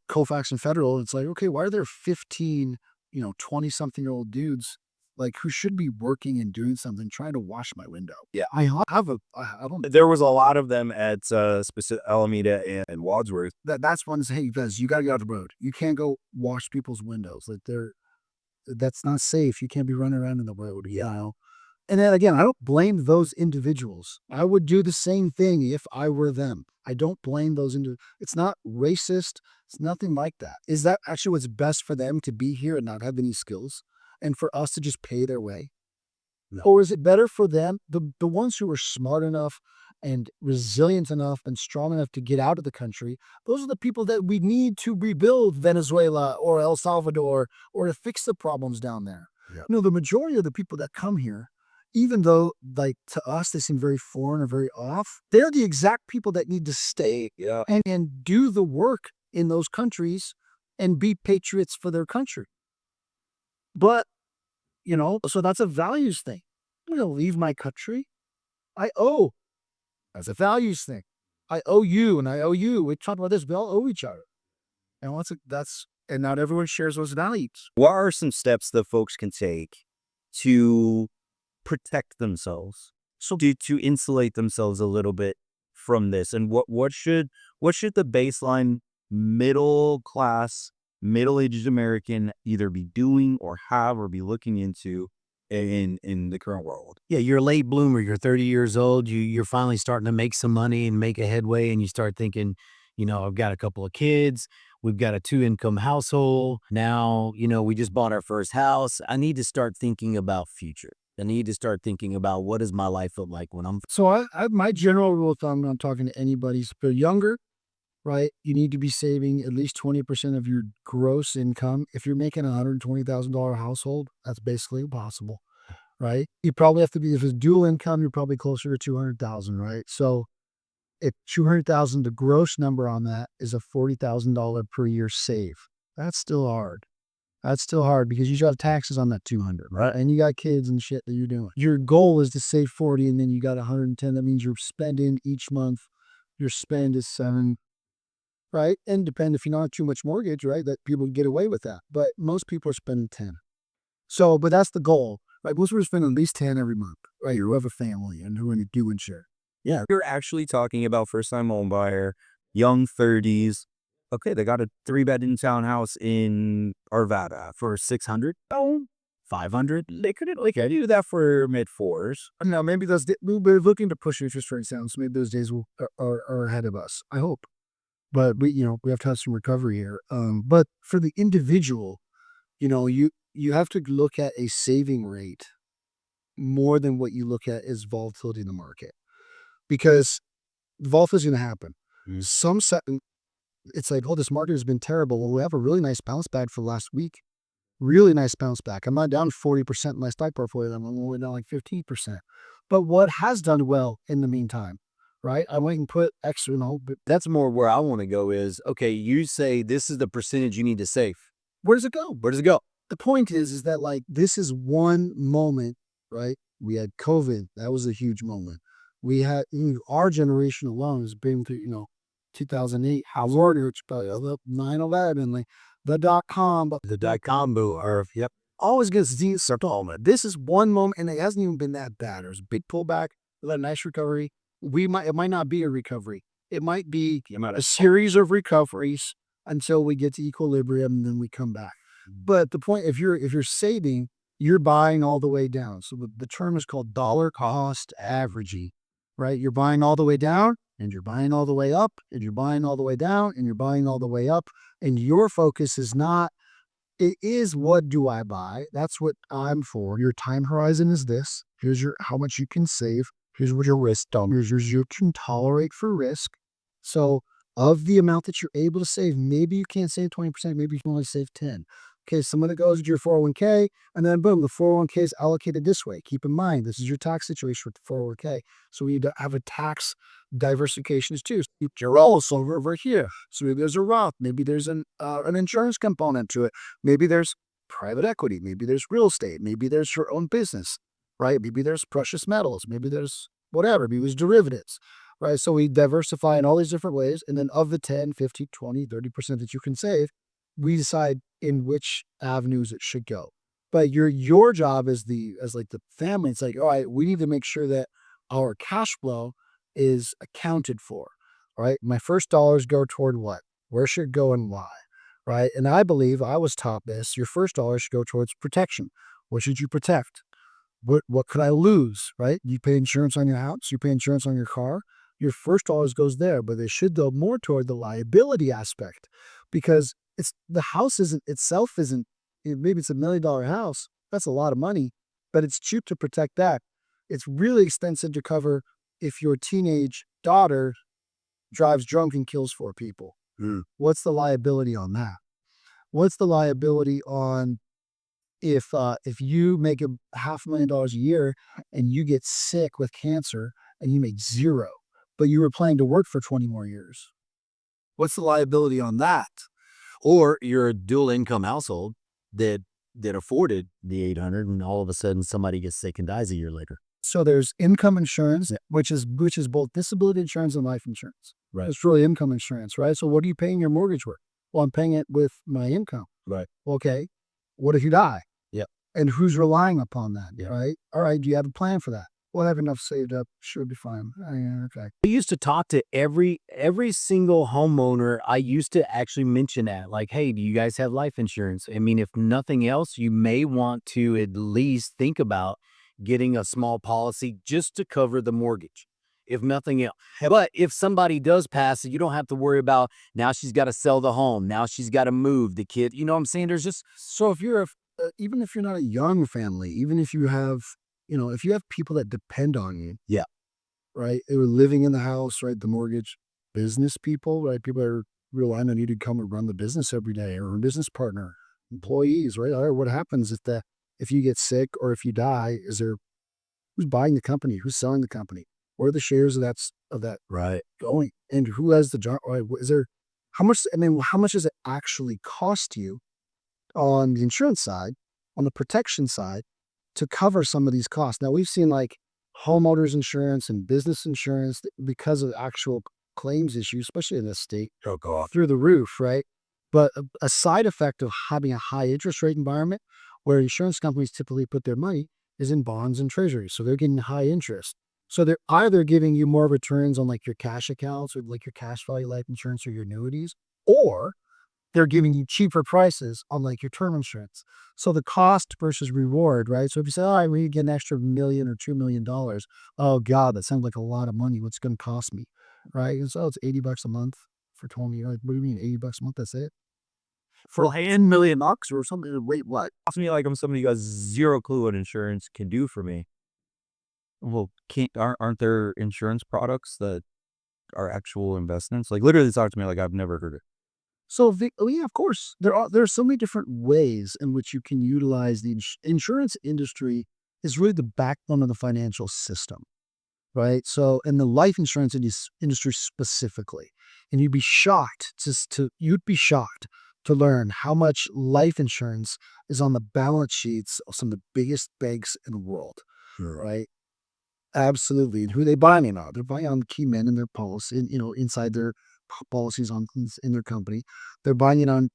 Colfax and Federal. And it's like, okay, why are there 15, 20-something-year-old dudes, like, who should be working and doing something, trying to wash my window? Yeah. I don't. There was a lot of them at specific Alameda and Wadsworth. That's one. Hey, Vez, you got to get out the road. You can't go wash people's windows. Like, that's not safe. You can't be running around in the road. Yeah. And then again, I don't blame those individuals. I would do the same thing if I were them. I don't blame those individuals. It's not racist. It's nothing like that. Is that actually what's best for them, to be here and not have any skills, and for us to just pay their way? No. Or is it better for them, the ones who are smart enough and resilient enough and strong enough to get out of the country? Those are the people that we need to rebuild Venezuela or El Salvador, or to fix the problems down there. Yeah. The majority of the people that come here, even though, like, to us they seem very foreign or very off, they're the exact people that need to stay and do the work in those countries and be patriots for their country. But, so that's a values thing. I'm going to leave my country. That's a values thing. I owe you and I owe you. We talked about this. We all owe each other. And and not everyone shares those values. What are some steps that folks can take to protect themselves, so to insulate themselves a little bit from this? And what should the baseline middle class, middle-aged American either be doing or have or be looking into in the current world? Yeah, you're a late bloomer. You're 30 years old. You're finally starting to make some money and make a headway, and you start thinking, I've got a couple of kids. We've got a 2-income household. Now, we just bought our first house. I need to start thinking about future. I need to start thinking about, what does my life look like when I'm... So my general rule of thumb, when I'm talking to anybody, if they're younger, right, you need to be saving at least 20% of your gross income. If you're making a $120,000 household, that's basically impossible, right? You probably have to be, if it's dual income, you're probably closer to 200,000, right? So if 200,000, the gross number on that is a $40,000 per year save. That's still hard. That's still hard because you got taxes on that 200, right? And you got kids and shit that you're doing. Your goal is to save 40, and then you got 110. That means you're spending each month. Your spend is right? And depend if you're not too much mortgage, right? That people get away with that. But most people are spending 10. So, but that's the goal, right? Most people are spending at least 10 every month, right? Who have a family and who do insure. Yeah. You're actually talking about first-time home buyer, young 30s. Okay, they got a 3-bedroom townhouse in Arvada for 600. Oh, 500. They could do that for mid-4s. Now, maybe we're looking to push interest rates down. So maybe those days are ahead of us. I hope. But we have to have some recovery here. But for the individual, you have to look at a saving rate more than what you look at is volatility in the market, because volatility is going to happen. It's like, oh, this market has been terrible. Well, we have a really nice bounce back for last week. Really nice bounce back. I'm not down 40% in my stock portfolio. I'm only down like 15%. But what has done well in the meantime, right? I went and put extra, That's more where I want to go is, okay, you say this is the percentage you need to save. where does it go? Where does it go? The point is that like, this is one moment, right? We had COVID. That was a huge moment. We had our generation alone has been through, 2008, Howard, which 9/11, like the .com, The dot-com boo, or yep. always gets installment. This is one moment, and it hasn't even been that bad. There's a big pullback, a nice recovery. It might not be a recovery. It might be a series of recoveries until we get to equilibrium, and then we come back. But the point, if you're saving, you're buying all the way down. So the term is called dollar cost averaging, right? You're buying all the way down, and you're buying all the way up, and you're buying all the way down, and you're buying all the way up. And your focus is not, it is what do I buy? That's what I'm for. Your time horizon is this. Here's how much you can save. Here's what your risk tolerance. Here's you can tolerate for risk. So of the amount that you're able to save, maybe you can't save 20%, maybe you can only save 10. Okay, some of it goes to your 401k, and then boom, the 401k is allocated this way. Keep in mind, this is your tax situation with the 401k. So we need to have a tax diversification too. So you're also over here. So maybe there's a Roth, maybe there's an insurance component to it. Maybe there's private equity, maybe there's real estate, maybe there's your own business, right? Maybe there's precious metals, maybe there's whatever, maybe there's derivatives, right? So we diversify in all these different ways. And then of the 10, 50, 20, 30% that you can save, we decide in which avenues it should go. But your job as the family, it's like, all right, we need to make sure that our cash flow is accounted for. All right. My first dollars go toward what? Where should it go and why? Right. And I believe I was taught this. Your first dollars should go towards protection. What should you protect? What could I lose? Right? You pay insurance on your house, you pay insurance on your car. Your first dollars goes there, but they should go more toward the liability aspect, because the house isn't, maybe it's $1 million house. That's a lot of money, but it's cheap to protect that. It's really expensive to cover if your teenage daughter drives drunk and kills 4 people. What's the liability on that? What's the liability on if you make $500,000 a year and you get sick with cancer and you make 0, but you were planning to work for 20 more years? What's the liability on that? Or you're a dual income household that afforded the 800, and all of a sudden somebody gets sick and dies a year later. So there's income insurance, which is both disability insurance and life insurance. Right. It's really income insurance, right? So what are you paying your mortgage with? Well, I'm paying it with my income. Right. Okay. What if you die? Yep. And who's relying upon that? Yep. Right. All right. Do you have a plan for that? Well, I have enough saved up. Should be fine. Okay. I used to talk to every single homeowner. I used to actually mention that, like, hey, do you guys have life insurance? I mean, if nothing else, you may want to at least think about getting a small policy just to cover the mortgage, if nothing else. But if somebody does pass it, you don't have to worry about now she's got to sell the home. Now she's got to move the kid. You know what I'm saying? There's just, so if you're even if you're not a young family, even if you have, if you have people that depend on you. Yeah. Right. They were living in the house, right? The mortgage business people, right? People are relying on you to come and run the business every day, or a business partner, employees, right? All right, what happens if you get sick or if you die? Who's buying the company? Who's selling the company? Where are the shares of that right, going? And who has the job? Right? How much does it actually cost you on the insurance side, on the protection side, to cover some of these costs? Now we've seen like homeowners insurance and business insurance, because of actual claims issues, especially in this state, go through the roof, right? But a side effect of having a high interest rate environment where insurance companies typically put their money is in bonds and treasuries. So they're getting high interest. So they're either giving you more returns on like your cash accounts or like your cash value life insurance or your annuities, or they're giving you cheaper prices on like your term insurance. So the cost versus reward, right? So if you say, oh, we get an extra $1 million or $2 million, oh God, that sounds like a lot of money. What's it going to cost me? Right? And so it's $80 a month for 20 years. What do you mean $80 a month? That's it? For $10 million or something. Wait, what? Cost me like I'm somebody who has zero clue what insurance can do for me. Well, aren't there insurance products that are actual investments? Like literally talk to me like I've never heard it. So yeah, of course, there are so many different ways in which you can utilize the insurance industry is really the backbone of the financial system, right? So in the life insurance industry specifically, and you'd be shocked to learn how much life insurance is on the balance sheets of some of the biggest banks in the world, right? Absolutely. And who they buying on? They're buying on key men in their policy, inside their policies in their company. They're buying it on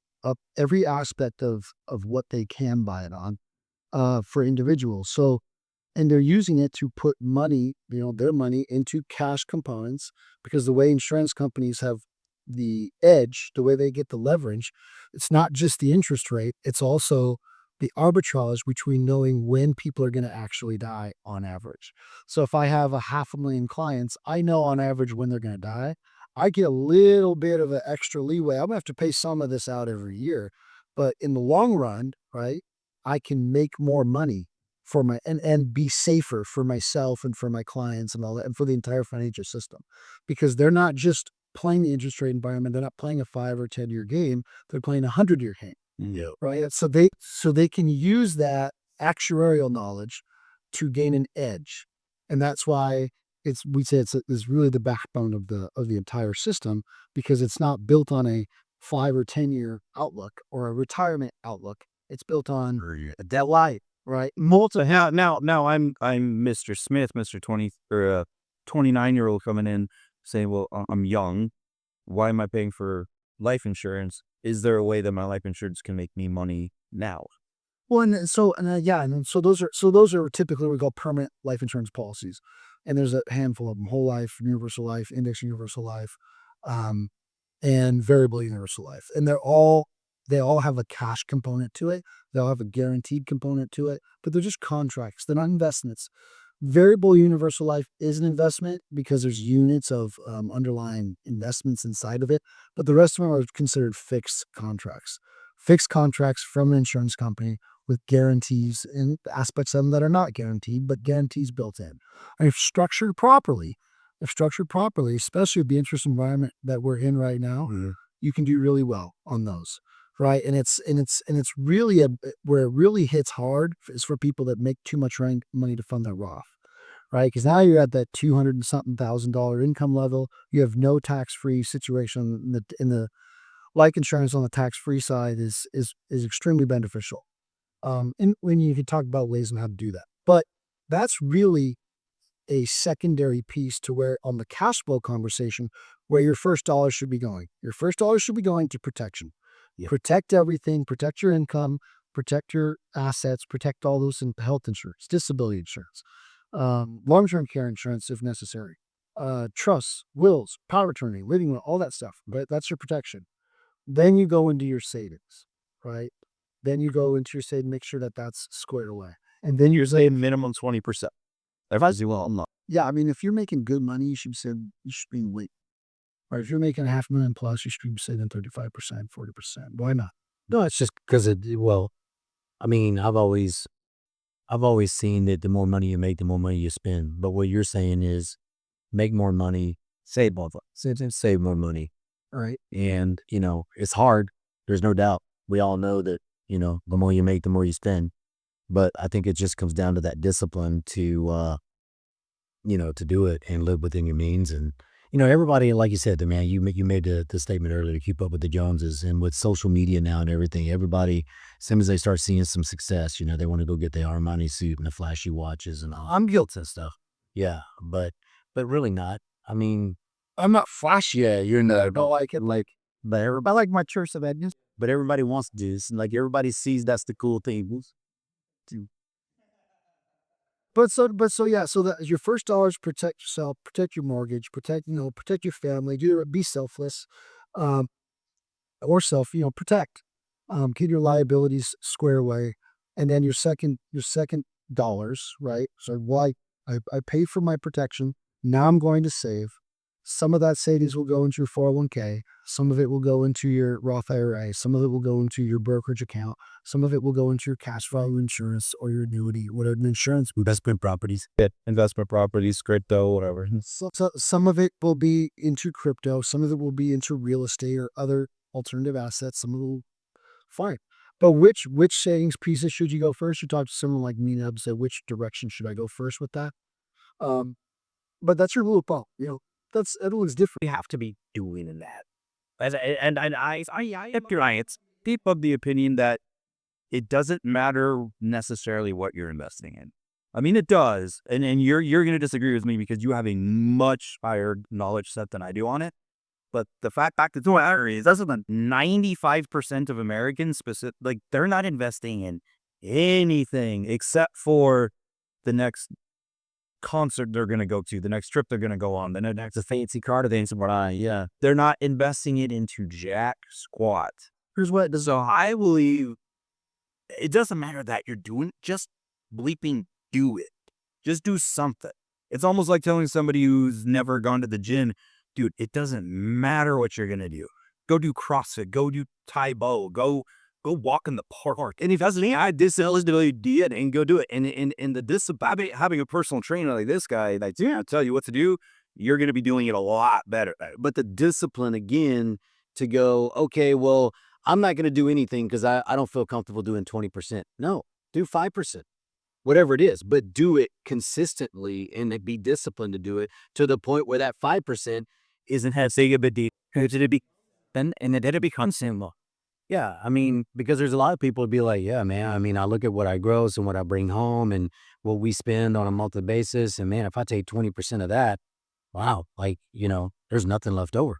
every aspect of what they can buy it on for individuals. So, and they're using it to put money, their money into cash components because the way insurance companies have the edge, the way they get the leverage, it's not just the interest rate, it's also the arbitrage between knowing when people are going to actually die on average. So if I have 500,000 clients, I know on average when they're going to die. I get a little bit of an extra leeway. I'm going to have to pay some of this out every year. But in the long run, right, I can make more money for and be safer for myself and for my clients and all that, and for the entire financial system, because they're not just playing the interest rate environment. They're not playing a 5 or 10 year game. They're playing a 100-year game. Yeah. Right. So they can use that actuarial knowledge to gain an edge. And that's why we say it's really the backbone of the entire system, because it's not built on a 5 or 10-year outlook or a retirement outlook. It's built on a debt life, right? Now I'm Mr. Smith, Mr. 20 or a 29-year-old coming in saying, well, I'm young. Why am I paying for life insurance? Is there a way that my life insurance can make me money now? Well, and so those are typically what we call permanent life insurance policies, and there's a handful of them: whole life, universal life, index universal life, and variable universal life, and they all have a cash component to it. They all have a guaranteed component to it, but they're just contracts. They're not investments. Variable universal life is an investment because there's units of underlying investments inside of it, but the rest of them are considered fixed contracts. Fixed contracts from an insurance company with guarantees and aspects of them that are not guaranteed, but guarantees built in. And if structured properly, especially with the interest environment that we're in right now, you can do really well on those. Right. And it's really where it really hits hard is for people that make too much money to fund their Roth. Right. Because now you're at that 200 and something $1,000 income level. You have no tax-free situation in the life insurance on the tax-free side is extremely beneficial. And when you can talk about ways on how to do that, but that's really a secondary piece to where on the cash flow conversation, where your first dollar should be going. Your first dollar should be going to protection. Yep. Protect everything, protect your income, protect your assets, protect all those in health insurance, disability insurance, long-term care insurance if necessary, trusts, wills, power of attorney, living will, all that stuff, right? That's your protection. Then you go into your savings, right? Then you go into your savings, make sure that that's squared away. And then You're saying minimum 20%. If I do well, I'm not. yeah, I mean, if you're making good money, you should be wait. Or if you're making $500,000 plus, you should be saving 35%, 40%. Why not? No, it's just because I mean, I've always seen that the more money you make, the more money you spend. But what you're saying is make more money, save more money. Right. And, it's hard. There's no doubt. We all know that, the more you make, the more you spend. But I think it just comes down to that discipline to do it and live within your means. And, everybody, like you said, man, you made the statement earlier to keep up with the Joneses, and with social media now and everything, everybody, as soon as they start seeing some success, they want to go get the Armani suit and the flashy watches and all. I'm guilty of stuff. Yeah. But really not. I mean, I'm not flashy, you know. I don't like it. But everybody, I like my church events, but everybody wants this. And like everybody sees that's the cool thing. But so yeah, so that your first dollar is protect yourself, protect your mortgage, protect your family, be selfless, um, or protect, keep your liabilities square away, and then your second dollars, right? So why I pay for my protection. Now I'm going to save. Some of that savings will go into your 401k. Some of it will go into your Roth IRA. Some of it will go into your brokerage account. Some of it will go into your cash value insurance or your annuity, whatever an insurance. Investment properties. Investment properties, crypto, whatever. So some of it will be into crypto. Some of it will be into real estate or other alternative assets. Some of it will fine. But which savings pieces should you go first? You talked to someone like me and say which direction should I go first with that? Um, but that's your little ball. That's everyone's different. We have to be doing that. And I have clients. Deep of the opinion that it doesn't matter necessarily what you're investing in. I mean, it does. And you're going to disagree with me because you have a much higher knowledge set than I do on it. But the fact of the matter is, that's about 95% of Americans, they're not investing in anything except for the next concert they're going to go to, the next trip they're going to go on, the next fancy car to the yeah. They're not investing it into jack squat. Here's what does So I believe it doesn't matter that you're doing it, just bleeping do it. Just do something. It's almost like telling somebody who's never gone to the gym, dude, it doesn't matter what you're going to do. Go do CrossFit, go do Tai Bo, go walk in the park. And if that's I disability did and go do it. And the having a personal trainer like this guy, like, yeah, I'll tell you what to do, you're going to be doing it a lot better. But the discipline again to go, okay, well, I'm not going to do anything because I don't feel comfortable doing 20%. No, do 5%, whatever it is, but do it consistently and be disciplined to do it to the point where that 5% isn't having a big deal. And it'll be constant. Yeah, I mean, because there's a lot of people who be like, yeah, man, I mean, I look at what I gross and what I bring home and what we spend on a monthly basis. And man, if I take 20% of that, wow, there's nothing left over.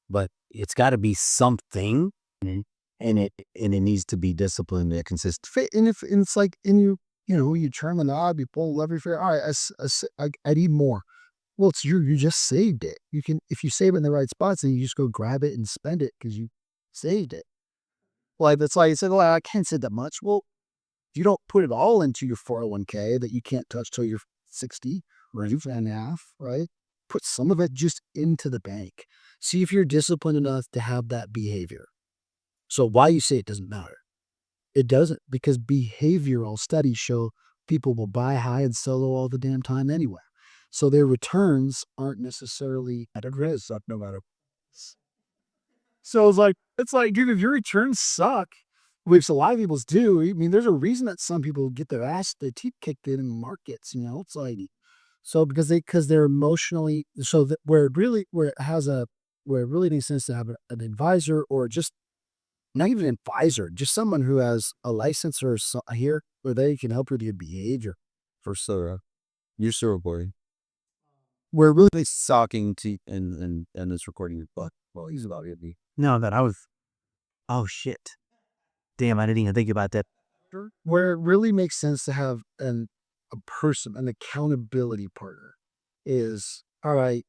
But it's got to be something, and it needs to be disciplined and consistent. And if and it's like, and you turn the knob, you pull the lever, you figure, all right, I need more. Well, it's you just saved it. You can, if you save it in the right spots, then you just go grab it and spend it because you saved it. Like, that's like you said, well, I can't save that much. Well, if you don't put it all into your 401k that you can't touch till you're 60 or and a half, right? Put some of it just into the bank. See if you're disciplined enough to have that behavior. So why you say it doesn't matter? It doesn't, because behavioral studies show people will buy high and sell low all the damn time anyway. So their returns aren't necessarily at a risk, no matter. So it's like, dude, if your returns suck, which a lot of people's do, I mean, there's a reason that some people get their teeth kicked in markets, it's like, so because they're emotionally, so that where it really makes sense to have an advisor, or just not even an advisor, just someone who has a license or here where they can help with your behavior. For sure. You're so recording. We're really talking to and this recording, but well, he's about to be. No, oh shit. Damn, I didn't even think about that. Where it really makes sense to have a person, an accountability partner, is, all right,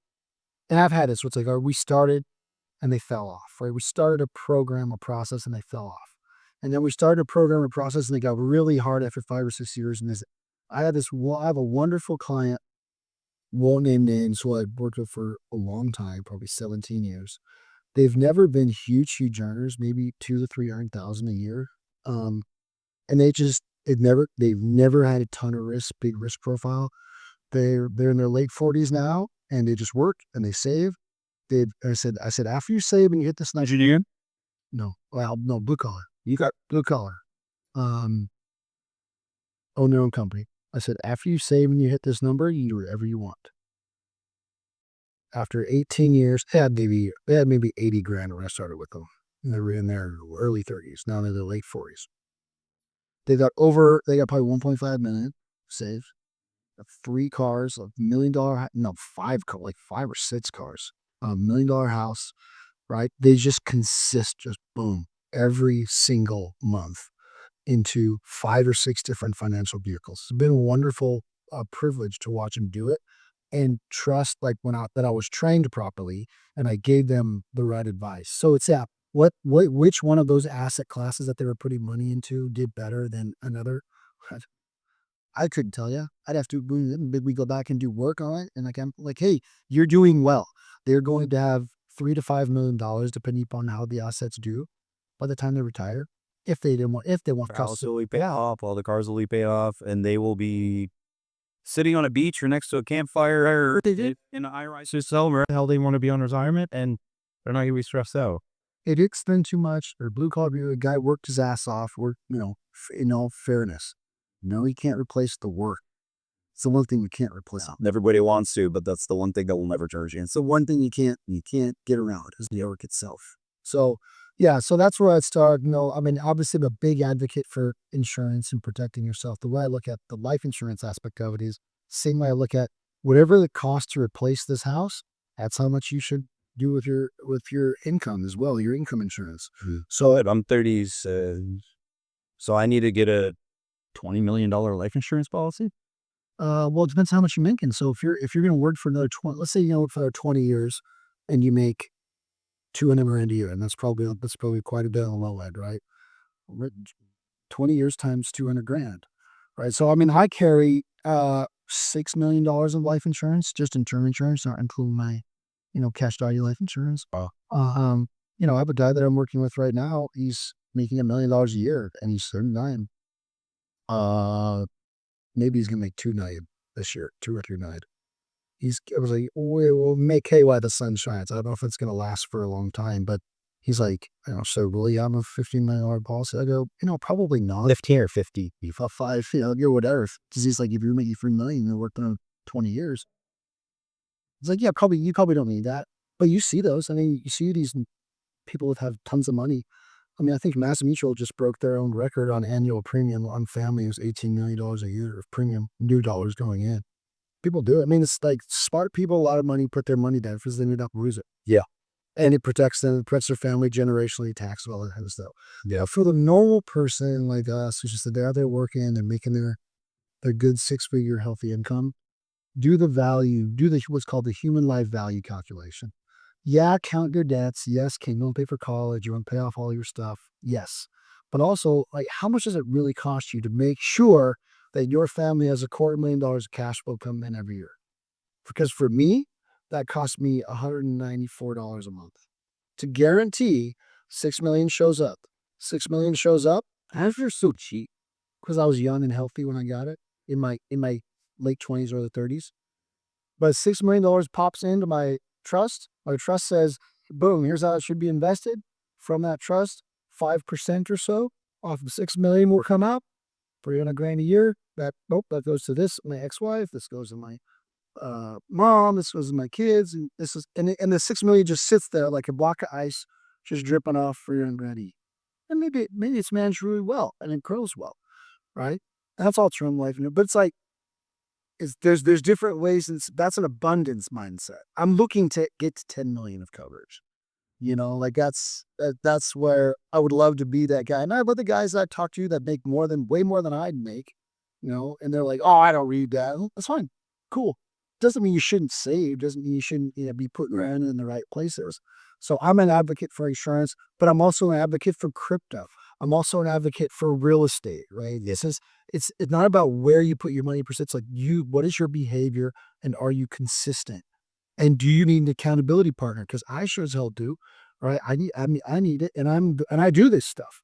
and I've had this, what's like, we started and they fell off, right? We started a program, a process, and they fell off. And then we started a program, a process, and they got really hard after 5 or 6 years. And I have a wonderful client, won't name names, who I've worked with for a long time, probably 17 years. They've never been huge earners, maybe 200,000 to 300,000 a year. And they've never had a ton of risk, big risk profile. They're in their late 40s now, and they just work and they save. I said, after you save and you hit this nice union, no, well, no, blue collar. You got blue collar. Own their own company. I said, after you save and you hit this number, you do whatever you want. After 18 years, they had maybe 80 grand when I started with them. And they were in their early 30s. Now they're in their late 40s. They got probably 1.5 million saved. 3 cars, $1 million, no, 5 or 6 cars. $1 million house, right? They just consist, just boom, every single month into 5 or 6 different financial vehicles. It's been a wonderful privilege to watch them do it and trust like that I was trained properly and I gave them the right advice. So it's which one of those asset classes that they were putting money into did better than another? I couldn't tell you. I'd have to we go back and do work on it. And like I'm like, hey, you're doing well. They're going to have $3 to $5 million depending upon how the assets do by the time they retire. If they want House will be paid off, all the cars will be paid off, and they will be sitting on a beach or next to a campfire or in a high-rise hotel where the hell they want to be on retirement, and they're not going to be stressed out. they didn't spend too much, or blue collar, a guy worked his ass off, worked, in all fairness. No, he can't replace the work. It's the one thing you can't replace. Everybody wants to, but that's the one thing that will never charge you. It's the one thing you can't get around is the work itself. So yeah, so that's where I'd start. I mean, obviously I'm a big advocate for insurance and protecting yourself. The way I look at the life insurance aspect of it is same way I look at whatever the cost to replace this house, that's how much you should do with your income as well, your income insurance. So I'm 30s, so I need to get a $20 million life insurance policy. Well, it depends how much you're making. So if you're going to work for another 20, let's say you work for another 20 years, and you make $200,000 a year, and that's probably quite a bit on the low end, right? 20 years times $200,000, right? So I mean, I carry $6 million of life insurance, just in term insurance, not including my cash value life insurance. Wow. I have a guy that I'm working with right now. He's making $1 million a year, and he's 39. Maybe he's gonna make 2 million this year, 2 or 3 million. I was like, we'll make hay while the sun shines. I don't know if it's gonna last for a long time, but he's like, so really, I'm a $15 million policy. I go, probably not. 15 or 50. 5, you're whatever. Because he's like, if you're making $3 million and worked on 20 years, it's like, yeah, you probably don't need that. But you see those. I mean, you see these people that have tons of money. I mean, I think Mass Mutual just broke their own record on annual premium on family. It was $18 million a year of premium, new dollars going in. People do it. I mean, it's like smart people, a lot of money, put their money down because they need to lose it. Yeah. And it protects them, it protects their family generationally, tax, all that kind of stuff. Yeah. For the normal person like us, who's just they're out there working, they're making their good 6-figure healthy income, do what's called the human life value calculation. Yeah, count your debts. Yes, can you want to pay for college? You want to pay off all your stuff? Yes. But also, like, how much does it really cost you to make sure that your family has $250,000 of cash flow come in every year? Because for me, that cost me $194 a month to guarantee $6 million shows up. $6 million shows up after so cheap because I was young and healthy when I got it in my late 20s or the 30s. But $6 million pops into my trust. My trust says, boom, here's how it should be invested. From that trust, 5% or so off of $6 million will come out. $300,000 a year. That goes to my ex-wife. This goes to my mom. This goes to my kids. And the $6 million just sits there like a block of ice, just dripping off $300,000. And maybe it's managed really well and it grows well, right? And that's all term life. But it's like, there's different ways, and that's an abundance mindset. I'm looking to get to 10 million of coverage. Like that's where I would love to be that guy. And I love the guys that I talk to that make way more than I'd make, and they're like, oh, I don't read that. That's fine. Cool. Doesn't mean you shouldn't save. Doesn't mean you shouldn't be putting your hand in the right places. So I'm an advocate for insurance, but I'm also an advocate for crypto. I'm also an advocate for real estate, right? It's not about where you put your money per se. It's like what is your behavior and are you consistent? And do you need an accountability partner? Because I sure as hell do, right? I need it, and I do this stuff.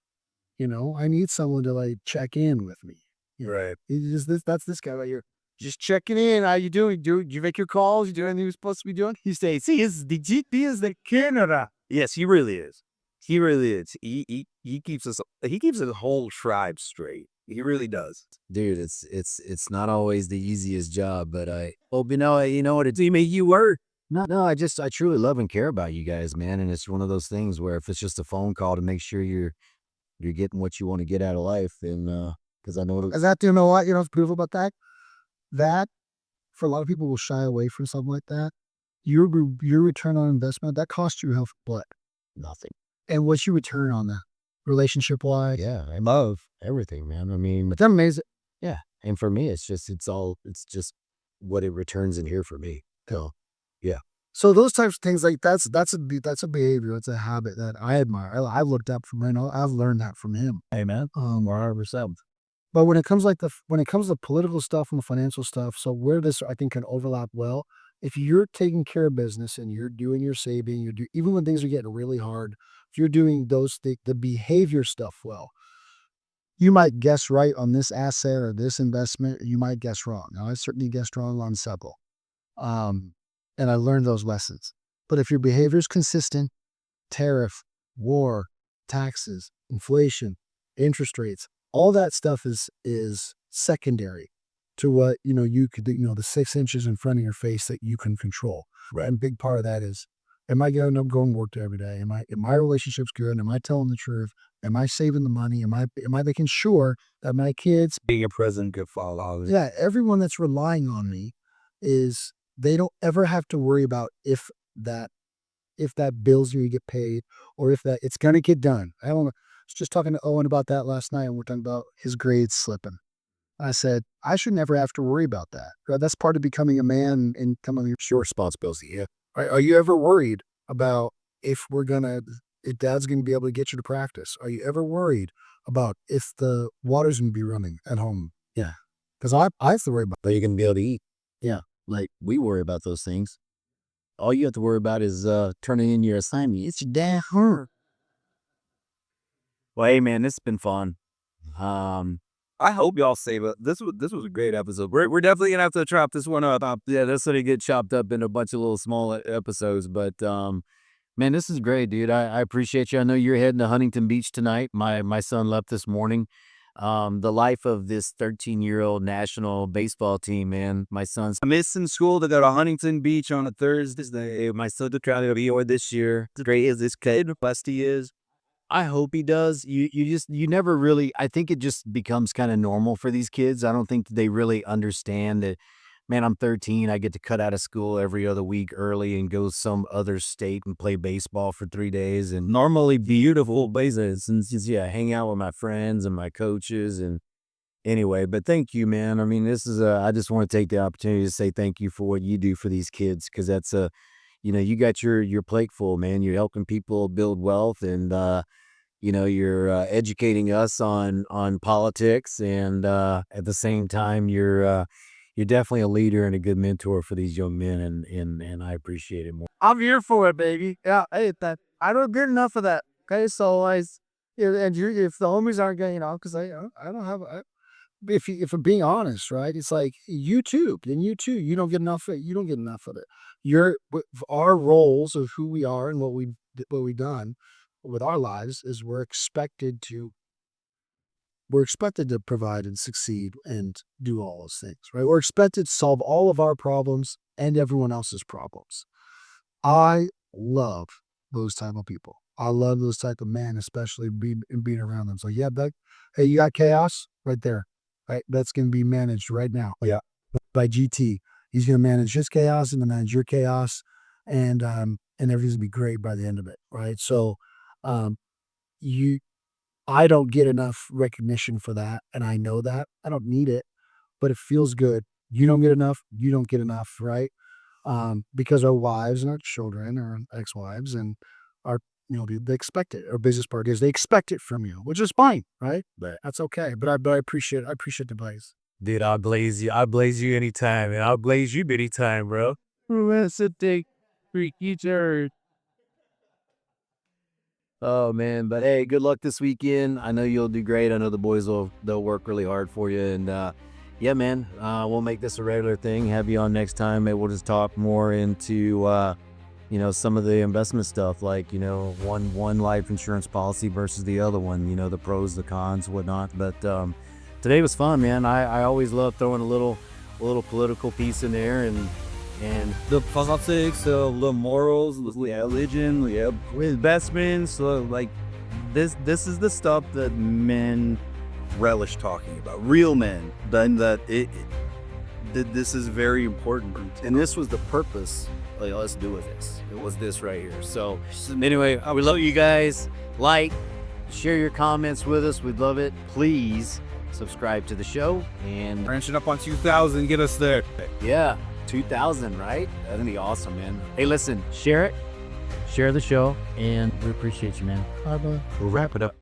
I need someone to like check in with me. Right. That's this guy right here. Just checking in. How you doing? Do you make your calls? You do anything you're supposed to be doing? He says, "See, the GP is the Canada." Yes, he really is. He really is. He keeps us. He keeps his whole tribe straight. He really does. Dude, it's not always the easiest job, but you know what it made you work. No, I truly love and care about you guys, man. And it's one of those things where if it's just a phone call to make sure you're getting what you want to get out of life, then because I know Is that, you know what? What's beautiful about that? That for a lot of people will shy away from something like that. your return on investment, that cost you what? Nothing. And what's your return on that? Relationship wise? Yeah, I love everything, man. I mean, But that's amazing. yeah. And for me, it's just what it returns in here for me. So, yeah. So those types of things, like that's a behavior, it's a habit that I admire. I've looked up from him. I've learned that from him. Amen. 100%. But when it comes to political stuff and the financial stuff, so where this I think can overlap well, if you're taking care of business and you're doing your saving, even when things are getting really hard, if you're doing the behavior stuff well, you might guess right on this asset or this investment. You might guess wrong. Now, I certainly guessed wrong on several, and I learned those lessons. But if your behavior is consistent, tariff, war, taxes, inflation, interest rates, all that stuff is secondary to what, you could, the 6 inches in front of your face that you can control. Right. And a big part of that is, am I going to work every day? Am my relationship's good? Am I telling the truth? Am I saving the money? Am I making sure that my kids, Being a present good father. yeah, everyone that's relying on me they don't ever have to worry about if that bill's going to get paid or if that it's going to get done. I was just talking to Owen about that last night, and we're talking about his grades slipping. I said, I should never have to worry about that. That's part of becoming a man and coming your responsibility. Yeah. Are you ever worried about if Dad's going to be able to get you to practice? Are you ever worried about if the water's going to be running at home? Yeah. Because I have to worry about But you're going to be able to eat. Yeah. Like, we worry about those things. All you have to worry about is turning in your assignment. It's your damn hurt. Well, hey, man, this has been fun. I hope y'all save it. This was a great episode. We're definitely gonna have to chop this one up. Yeah, that's gonna get chopped up into a bunch of little small episodes. But man, this is great, dude. I appreciate you. I know you're heading to Huntington Beach tonight. My son left this morning. The life of this 13-year-old national baseball team, man. My son's missing school to go to Huntington Beach on a Thursday. My son to try to be here this year. As great as this kid, blessed he is. I hope he does. You never really, I think it just becomes kind of normal for these kids. I don't think they really understand that, man, I'm 13. I get to cut out of school every other week early and go some other state and play baseball for 3 days. And Normally beautiful places. and just, yeah, hang out with my friends and my coaches. And anyway, but thank you, man. I mean, I just want to take the opportunity to say thank you for what you do for these kids. Cause that's you got your plate full, man. You're helping people build wealth, and you're educating us on politics, and at the same time, you're definitely a leader and a good mentor for these young men, and I appreciate it more. I'm here for it, baby. Yeah, I don't get enough of that. Okay, so if the homies aren't getting, because I don't have. If I'm being honest, right? It's like you too. You don't get enough. You don't get enough of it. Our roles of who we are and what we've done with our lives is we're expected to provide and succeed and do all those things, right? We're expected to solve all of our problems and everyone else's problems. I love those type of people. I love those type of men, especially being around them. So yeah, hey, you got chaos right there, right? That's going to be managed right now. Yeah. By GT. He's going to manage his chaos and manage your chaos, and everything's going to be great by the end of it, right? So, I don't get enough recognition for that, and I know that. I don't need it, but it feels good. You don't get enough, right? Because our wives and our children, our ex-wives and our, they expect it. Our business partners, they expect it from you, which is fine, right? But that's okay. But I appreciate the advice. Dude, I'll blaze you. I'll blaze you anytime, and I'll blaze you anytime, bro. Freaky jerk. Oh man, but hey, good luck this weekend. I know you'll do great. I know the boys they'll work really hard for you, and yeah, man, we'll make this a regular thing. Have you on next time. Maybe we'll just talk more into some of the investment stuff, like one life insurance policy versus the other one. The pros, the cons, whatnot. But today was fun, man. I always love throwing a little political piece in there, and the politics, the morals, the religion, investments. Like this is the stuff that men relish talking about. Real men. Then This is very important. And this was the purpose. Like, let's do with this. It was this right here. So anyway, we love you guys. Like, share your comments with us. We'd love it. Please subscribe to the show. And Branching up on 2,000, get us there. yeah, 2,000, right? That'd be awesome, man. Hey, listen, share it. Share the show. And we appreciate you, man. We'll wrap it up.